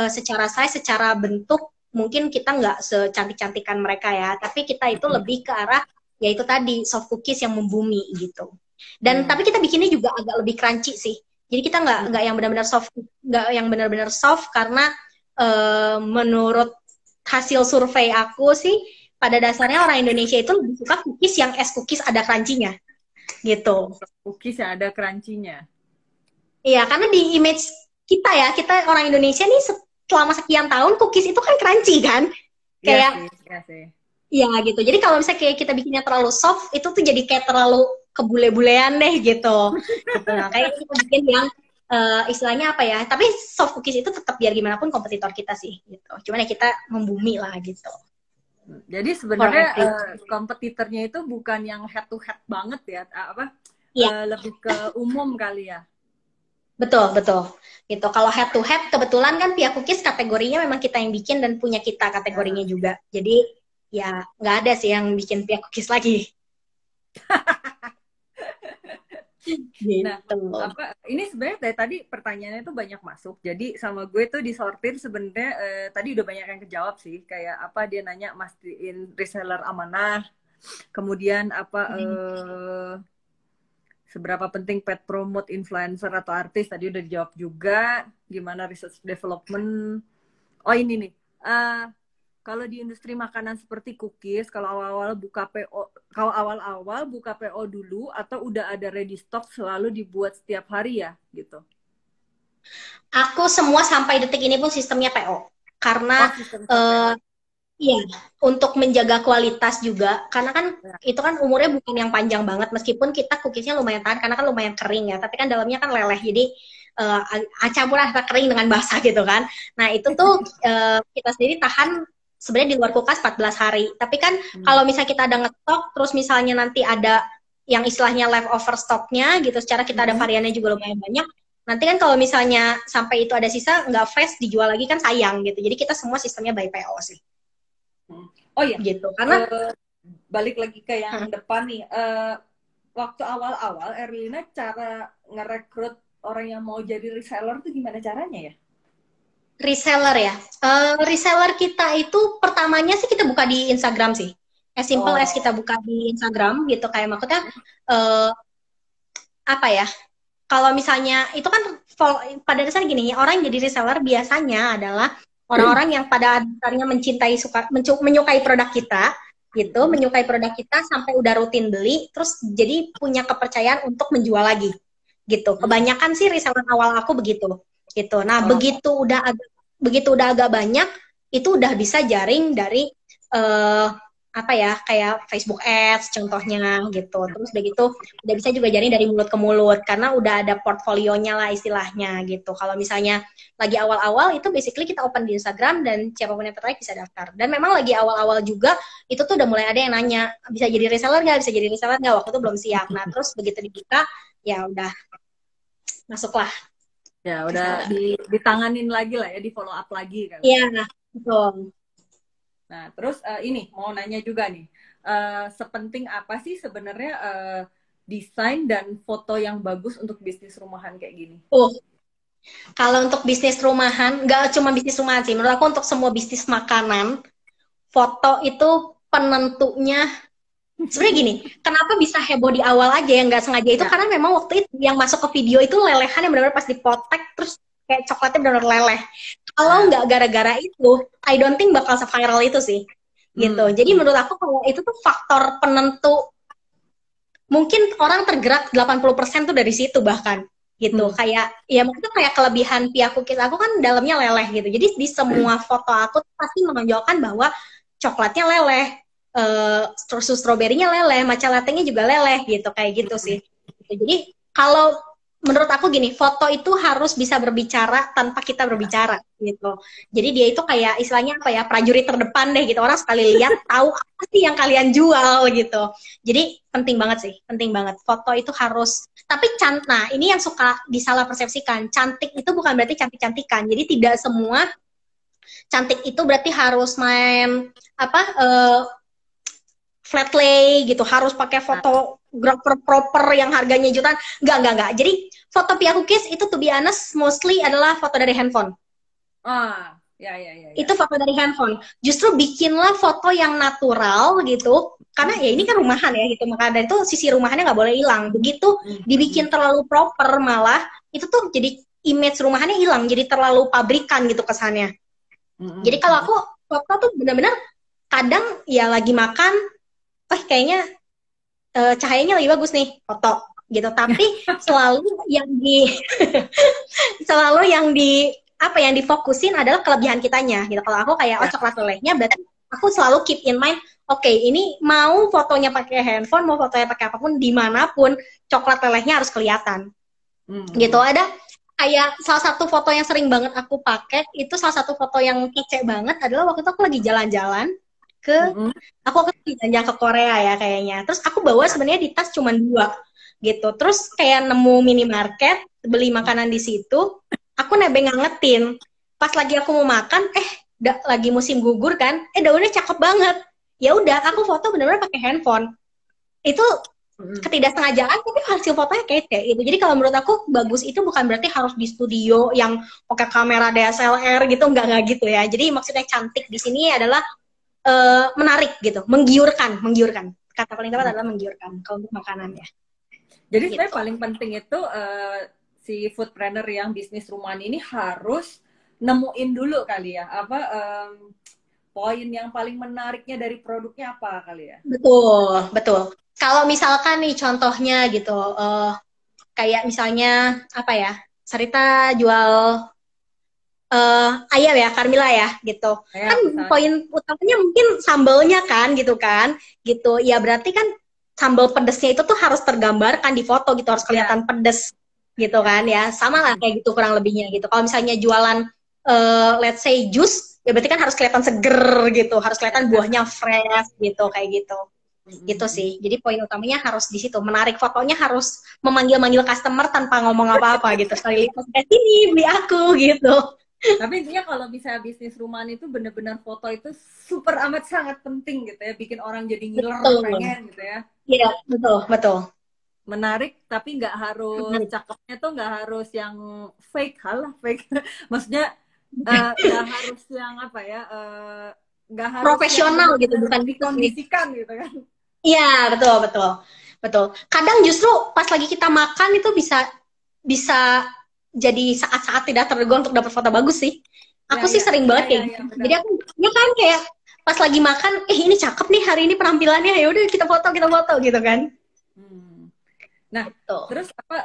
secara size, secara bentuk mungkin kita nggak secantik-cantikan mereka ya, tapi kita itu lebih ke arah yaitu tadi soft cookies yang membumi gitu. Dan tapi kita bikinnya juga agak lebih crunchy sih. Jadi kita nggak yang benar-benar soft, nggak yang benar-benar soft karena menurut hasil survei aku sih pada dasarnya orang Indonesia itu lebih suka cookies yang es cookies ada crunchy-nya gitu. Cookies yang ada crunchy-nya. Iya, karena di image kita orang Indonesia nih selama sekian tahun cookies itu kan crunchy kan, kayak iya gitu. Jadi kalau misalnya kayak kita bikinnya terlalu soft itu tuh jadi kayak terlalu kebule-bulean deh gitu. Nah, kayak kita bikin yang istilahnya apa ya, tapi soft cookies itu tetap biar gimana pun kompetitor kita sih gitu. Cuman ya kita membumi lah gitu. Jadi sebenarnya kompetitornya itu bukan yang head to head banget ya, lebih ke umum kali ya. Betul gitu. Kalau head to head kebetulan kan Pia Cookies kategorinya memang kita yang bikin dan punya kita kategorinya juga. Jadi ya nggak ada sih yang bikin Pia Cookies lagi. Nah, ini sebenarnya dari tadi pertanyaannya tuh banyak masuk. Jadi sama gue tuh disortir sebenarnya tadi udah banyak yang kejawab sih. Kayak apa dia nanya mastiin reseller amanah. Kemudian apa seberapa penting paid promote influencer atau artis tadi udah dijawab juga. Gimana research development? Oh ini nih. Kalau di industri makanan seperti cookies, kalau awal-awal buka PO dulu atau udah ada ready stock selalu dibuat setiap hari ya gitu? Aku semua sampai detik ini pun sistemnya PO. Karena Iya, untuk menjaga kualitas juga, karena kan Ya. itu kan umurnya bukan yang panjang banget, meskipun kita cookiesnya lumayan tahan, karena kan lumayan kering ya, tapi kan dalamnya kan leleh, jadi campur antara kering dengan basah gitu kan. Nah itu tuh kita sendiri tahan sebenarnya di luar kulkas 14 hari, tapi kan Hmm. kalau misalnya kita ada ngetok, terus misalnya nanti ada yang istilahnya leftover stoknya gitu, secara kita ada Mm-mm. variannya juga lumayan banyak, nanti kan kalau misalnya sampai itu ada sisa, nggak fresh dijual lagi kan sayang gitu, jadi kita semua sistemnya by PO sih. Hmm. Oh ya, Gitu karena balik lagi ke yang hmm, depan nih. Waktu awal-awal Erlina cara ngerekrut orang yang mau jadi reseller tuh gimana caranya ya? reseller ya. Reseller kita itu pertamanya sih kita buka di Instagram sih, as simple as kita Oh. buka di Instagram gitu, kayak maksudnya uh, apa ya, kalau misalnya itu kan pada dasarnya gini, orang yang jadi reseller biasanya adalah orang-orang yang pada dasarnya mencintai menyukai produk kita gitu, Mm-mm. menyukai produk kita sampai udah rutin beli, terus jadi punya kepercayaan untuk menjual lagi gitu. Mm. Kebanyakan sih reseller awal aku begitu gitu. Nah Oh. begitu udah agak banyak, itu udah bisa jaring dari uh, apa ya, kayak Facebook Ads contohnya gitu. Terus begitu udah bisa juga jaring dari mulut ke mulut, karena udah ada portfolionya lah istilahnya gitu. Kalau misalnya lagi awal-awal itu basically kita open di Instagram dan siapapun yang tertarik bisa daftar. Dan memang lagi awal-awal juga itu tuh udah mulai ada yang nanya, bisa jadi reseller nggak, bisa jadi reseller nggak, waktu itu belum siap. Nah terus begitu dibuka ya udah masuklah Ya udah reseller. ditanganin lagi lah ya, di follow up lagi kali Iya ya. betul. Nah, terus ini mau nanya juga nih, sepenting apa sih sebenarnya desain dan foto yang bagus untuk bisnis rumahan kayak gini? Kalau untuk bisnis rumahan, nggak cuma bisnis rumahan sih, menurut aku untuk semua bisnis makanan, foto itu penentunya. Sebenarnya gini, kenapa bisa heboh di awal aja yang nggak sengaja itu, Ya. karena memang waktu itu yang masuk ke video itu lelehan yang benar-benar pas dipotek, terus kayak coklatnya benar-benar leleh. Kalau Nah. nggak gara-gara itu, I don't think bakal se-viral itu sih. Gitu. Hmm. Jadi menurut aku kalau itu tuh faktor penentu, mungkin orang tergerak 80% tuh dari situ bahkan gitu. Hmm. Kayak ya mungkin kayak kelebihan pihak cookies aku kan dalamnya leleh gitu, jadi di semua foto aku tuh pasti menonjolkan bahwa coklatnya leleh, stroberinya leleh, matcha latte-nya juga leleh gitu, kayak gitu sih gitu. Jadi kalau menurut aku gini, foto itu harus bisa berbicara tanpa kita berbicara gitu. Jadi dia itu kayak istilahnya apa ya, prajurit terdepan deh gitu, orang sekali lihat tahu apa sih yang kalian jual gitu. Jadi penting banget sih, penting banget. Foto itu harus, tapi nah ini yang suka disalah persepsikan. Cantik itu bukan berarti cantik-cantikan. Jadi tidak semua cantik itu berarti harus main apa flat lay gitu, harus pakai fotografer proper yang harganya jutaan. Enggak. Jadi foto pihak cookies itu to be honest mostly adalah foto dari handphone. Ah, ya. Itu foto dari handphone. Justru bikinlah foto yang natural gitu, karena ya ini Hmm. kan rumahan ya gitu, maka dari itu sisi rumahannya nggak boleh hilang. Begitu Hmm. dibikin terlalu proper, malah itu tuh jadi image rumahannya hilang, jadi terlalu pabrikan gitu kesannya. Jadi Hmm. kalau aku foto tuh benar-benar kadang ya lagi makan, kayaknya cahayanya lagi bagus nih, foto gitu. Tapi selalu yang di selalu yang di apa yang difokusin adalah kelebihan kitanya gitu. Kalau aku kayak Ya. coklat lelehnya, berarti aku selalu keep in mind, oke, ini mau fotonya pakai handphone, mau fotonya pakai apapun, dimanapun coklat lelehnya harus kelihatan gitu. Hmm. Ada kayak salah satu foto yang sering banget aku pakai, itu salah satu foto yang kece banget adalah waktu itu aku lagi jalan-jalan ke Hmm. aku jalan ke Korea ya kayaknya. Terus aku bawa Ya. sebenarnya di tas cuma 2 gitu. Terus kayak nemu minimarket, beli makanan di situ, aku nebeng ngangetin. Pas lagi aku mau makan, lagi musim gugur kan, daunnya cakep banget. Ya udah, aku foto benar-benar pakai handphone. Itu Hmm. ketidaksengajaan, tapi hasil fotonya kece gitu. Jadi kalau menurut aku bagus itu bukan berarti harus di studio yang pakai kamera DSLR gitu, enggak gitu ya. Jadi maksudnya cantik di sini adalah menarik gitu, menggiurkan. Kata paling tepat adalah menggiurkan kalau untuk makanan ya. Jadi sebenarnya Gitu. paling penting itu si foodpreneur yang bisnis rumahan ini harus nemuin dulu kali ya, apa poin yang paling menariknya dari produknya apa kali ya. Betul. Kalau misalkan nih contohnya gitu, kayak misalnya apa ya, Sarita jual ayam ya, Carmila ya, gitu. Kayak Kan misalnya. poin utamanya mungkin sambalnya kan, gitu. Ya berarti kan sambal pedesnya itu tuh harus tergambarkan di foto gitu, harus Ya, kelihatan pedes gitu ya. kan ya. Sama lah kayak gitu kurang lebihnya gitu. Kalau misalnya jualan let's say jus, ya berarti kan harus kelihatan seger gitu, harus kelihatan buahnya fresh gitu, kayak gitu. Gitu sih. Jadi poin utamanya harus di situ. Menarik fotonya harus memanggil-manggil customer tanpa ngomong apa-apa gitu. Sekali lipat ke sini beli aku gitu. Tapi intinya kalau misalnya bisnis rumahan itu bener-bener foto itu super amat sangat penting gitu ya, bikin orang jadi ngiler Betul. pengen gitu ya. Iya, betul, betul. Menarik tapi nggak harus Menarik. cakepnya tuh nggak harus yang fake, halah fake. Maksudnya nggak harus yang apa ya, nggak harus yang Profesional gitu, bener-bener bukan gitu sih. dikondisikan gitu kan. Iya, betul, betul. Betul. Kadang justru pas lagi kita makan itu bisa bisa jadi saat-saat tidak terduga untuk dapat foto bagus sih. Ya Aku sih ya sering ya banget ya kayak ya gitu. benar. Jadi aku ya kan kayak pas lagi makan, ini cakep nih hari ini penampilannya, ya udah kita foto gitu kan. Hmm. Nah, Tuh. terus apa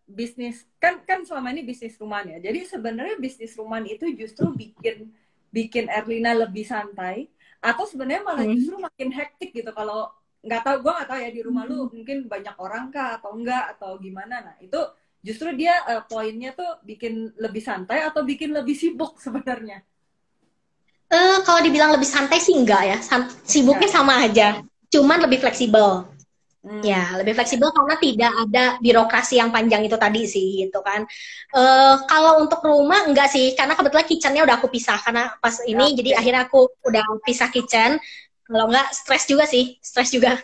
bisnis kan kan selama ini bisnis rumahan ya. Jadi sebenarnya bisnis rumahan itu justru bikin bikin Erlina lebih santai atau sebenarnya malah Hmm. justru makin hektik gitu kalau nggak tahu, gue nggak tahu ya di rumah lu mungkin banyak orang kah atau enggak atau gimana. Nah itu justru dia poinnya tuh bikin lebih santai atau bikin lebih sibuk sebenarnya. Kalau dibilang lebih santai sih enggak ya. Sibuknya Enggak ya. sama aja. Cuman lebih fleksibel. Hmm. Ya, lebih fleksibel karena tidak ada birokrasi yang panjang itu tadi sih, gitu kan. Kalau untuk rumah enggak sih, karena kebetulan kitchennya udah aku pisah karena pas Ya, ini, jadi oke. akhirnya aku udah pisah kitchen. Kalau enggak stres juga sih, stres juga.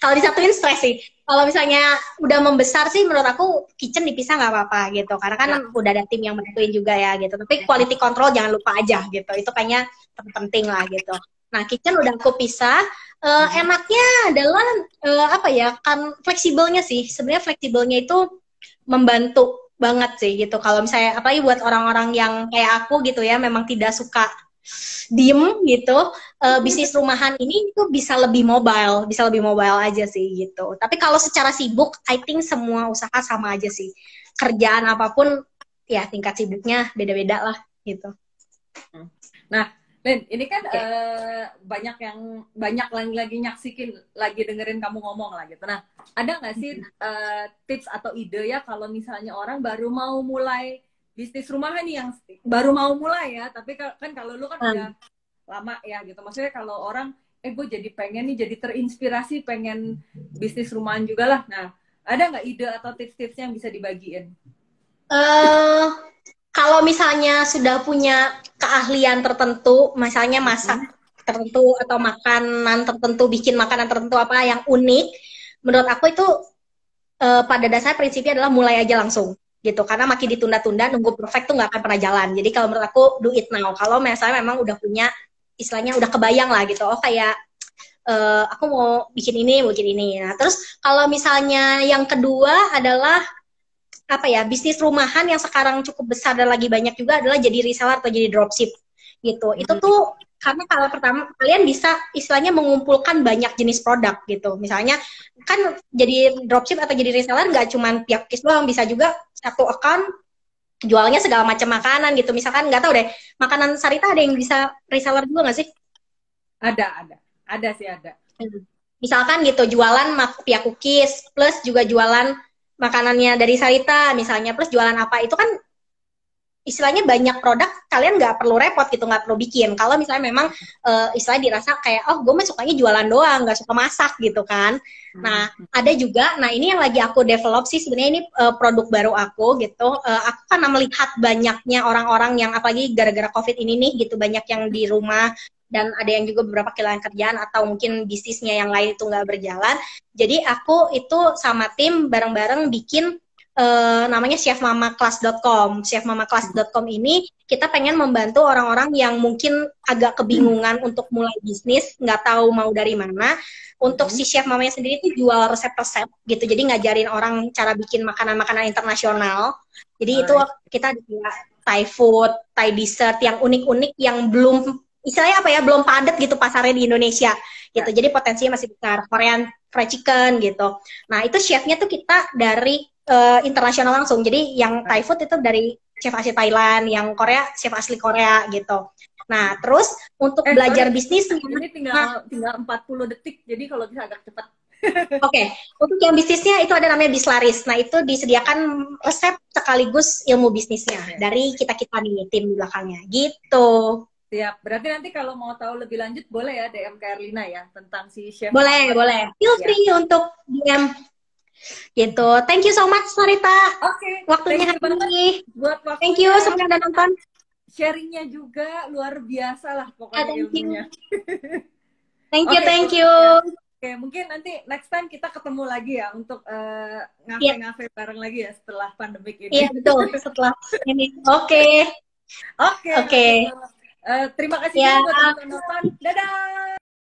Kalau disatuin stres sih. Kalau misalnya udah membesar sih, menurut aku kitchen dipisah nggak apa-apa gitu, karena kan Ya, udah ada tim yang bantuin juga ya gitu. Tapi ya. quality control jangan lupa aja gitu, itu kayaknya penting lah gitu. Nah, kitchen udah aku pisah. Hmm. Enaknya adalah apa ya, kan fleksibelnya sih. Sebenarnya fleksibelnya itu membantu banget sih gitu. Kalau misalnya apalagi buat orang-orang yang kayak aku gitu ya, memang tidak suka diem gitu, bisnis rumahan ini tuh bisa lebih mobile aja sih gitu. Tapi kalau secara sibuk, I think semua usaha sama aja sih. Kerjaan apapun ya tingkat sibuknya beda-beda lah gitu. Nah, Lin, ini kan Oke. banyak lagi nyaksikin, lagi dengerin kamu ngomong lah gitu. Nah, ada nggak sih tips atau ide ya kalau misalnya orang baru mau mulai bisnis rumahan nih yang baru mau mulai ya, tapi kan kalau lu kan udah Hmm. lama ya gitu. Maksudnya kalau orang, gue jadi pengen nih, jadi terinspirasi pengen bisnis rumahan juga lah. Nah, ada nggak ide atau tips-tipsnya yang bisa dibagiin? eh Kalau misalnya sudah punya keahlian tertentu, misalnya masak Hmm. tertentu atau makanan tertentu, bikin makanan tertentu apa yang unik, menurut aku itu pada dasarnya prinsipnya adalah mulai aja langsung gitu. Karena makin ditunda-tunda, nunggu perfect tuh nggak akan pernah jalan. Jadi kalau menurut aku do it now. Kalau misalnya memang udah punya, istilahnya udah kebayang lah gitu. Oh kayak aku mau bikin ini, bikin ini. Nah terus kalau misalnya yang kedua adalah apa ya, bisnis rumahan yang sekarang cukup besar dan lagi banyak juga adalah jadi reseller atau jadi dropship gitu. Itu Hmm. tuh karena kalau pertama kalian bisa istilahnya mengumpulkan banyak jenis produk gitu. Misalnya kan jadi dropship atau jadi reseller nggak cuma pihak kis doang, bisa juga satu account jualnya segala macam makanan gitu. Misalkan nggak tahu deh, makanan Sarita ada yang bisa reseller juga nggak sih? Ada sih ada. Misalkan gitu jualan pihak cookies plus juga jualan makanannya dari Sarita misalnya, plus jualan apa itu kan istilahnya banyak produk, kalian nggak perlu repot gitu, nggak perlu bikin. Kalau misalnya memang istilahnya dirasa kayak, oh gue mah sukanya jualan doang, nggak suka masak gitu kan. Nah, Hmm. ada juga, nah ini yang lagi aku develop sih sebenarnya, ini produk baru aku gitu. Aku karena melihat banyaknya orang-orang yang apalagi gara-gara COVID ini nih gitu, banyak yang di rumah dan ada yang juga beberapa kehilangan kerjaan atau mungkin bisnisnya yang lain itu nggak berjalan. Jadi aku itu sama tim bareng-bareng bikin namanya chefmamaclass.com. Chefmamaclass.com ini kita pengen membantu orang-orang yang mungkin agak kebingungan untuk mulai bisnis, nggak tahu mau dari mana. Untuk si chef mamanya sendiri itu jual resep-resep gitu, jadi ngajarin orang cara bikin makanan-makanan internasional. Jadi itu Nice. kita jual Thai food, Thai dessert yang unik-unik yang belum, istilahnya apa ya, belum padat gitu pasarnya di Indonesia gitu. Ya. Jadi potensinya masih besar. Korean fried chicken gitu. Nah itu chefnya tuh kita dari internasional langsung. Jadi yang Thai food itu dari chef asli Thailand, yang Korea chef asli Korea gitu. Nah, terus untuk belajar bisnis ini tinggal 40 detik, jadi kalau bisa agak cepat. Oke, untuk yang bisnisnya itu ada namanya Bislaris. Nah, itu disediakan resep sekaligus ilmu bisnisnya dari kita-kita nih, tim di belakangnya. Gitu. Siap. Berarti nanti kalau mau tahu lebih lanjut boleh ya DM ke Erlina ya tentang si chef. Boleh. Feel free untuk DM. Gitu. Thank you so much, Sarita. Oke. Waktunya hari ini. Thank you semuanya udah nonton. Sharingnya juga luar biasa lah pokoknya ilmunya. Thank you. Oke, mungkin nanti next time kita ketemu lagi ya untuk ngafe-ngafe bareng lagi ya setelah pandemik ini. Iya, betul. Setelah ini. Oke. Terima kasih buat nonton. Dadah!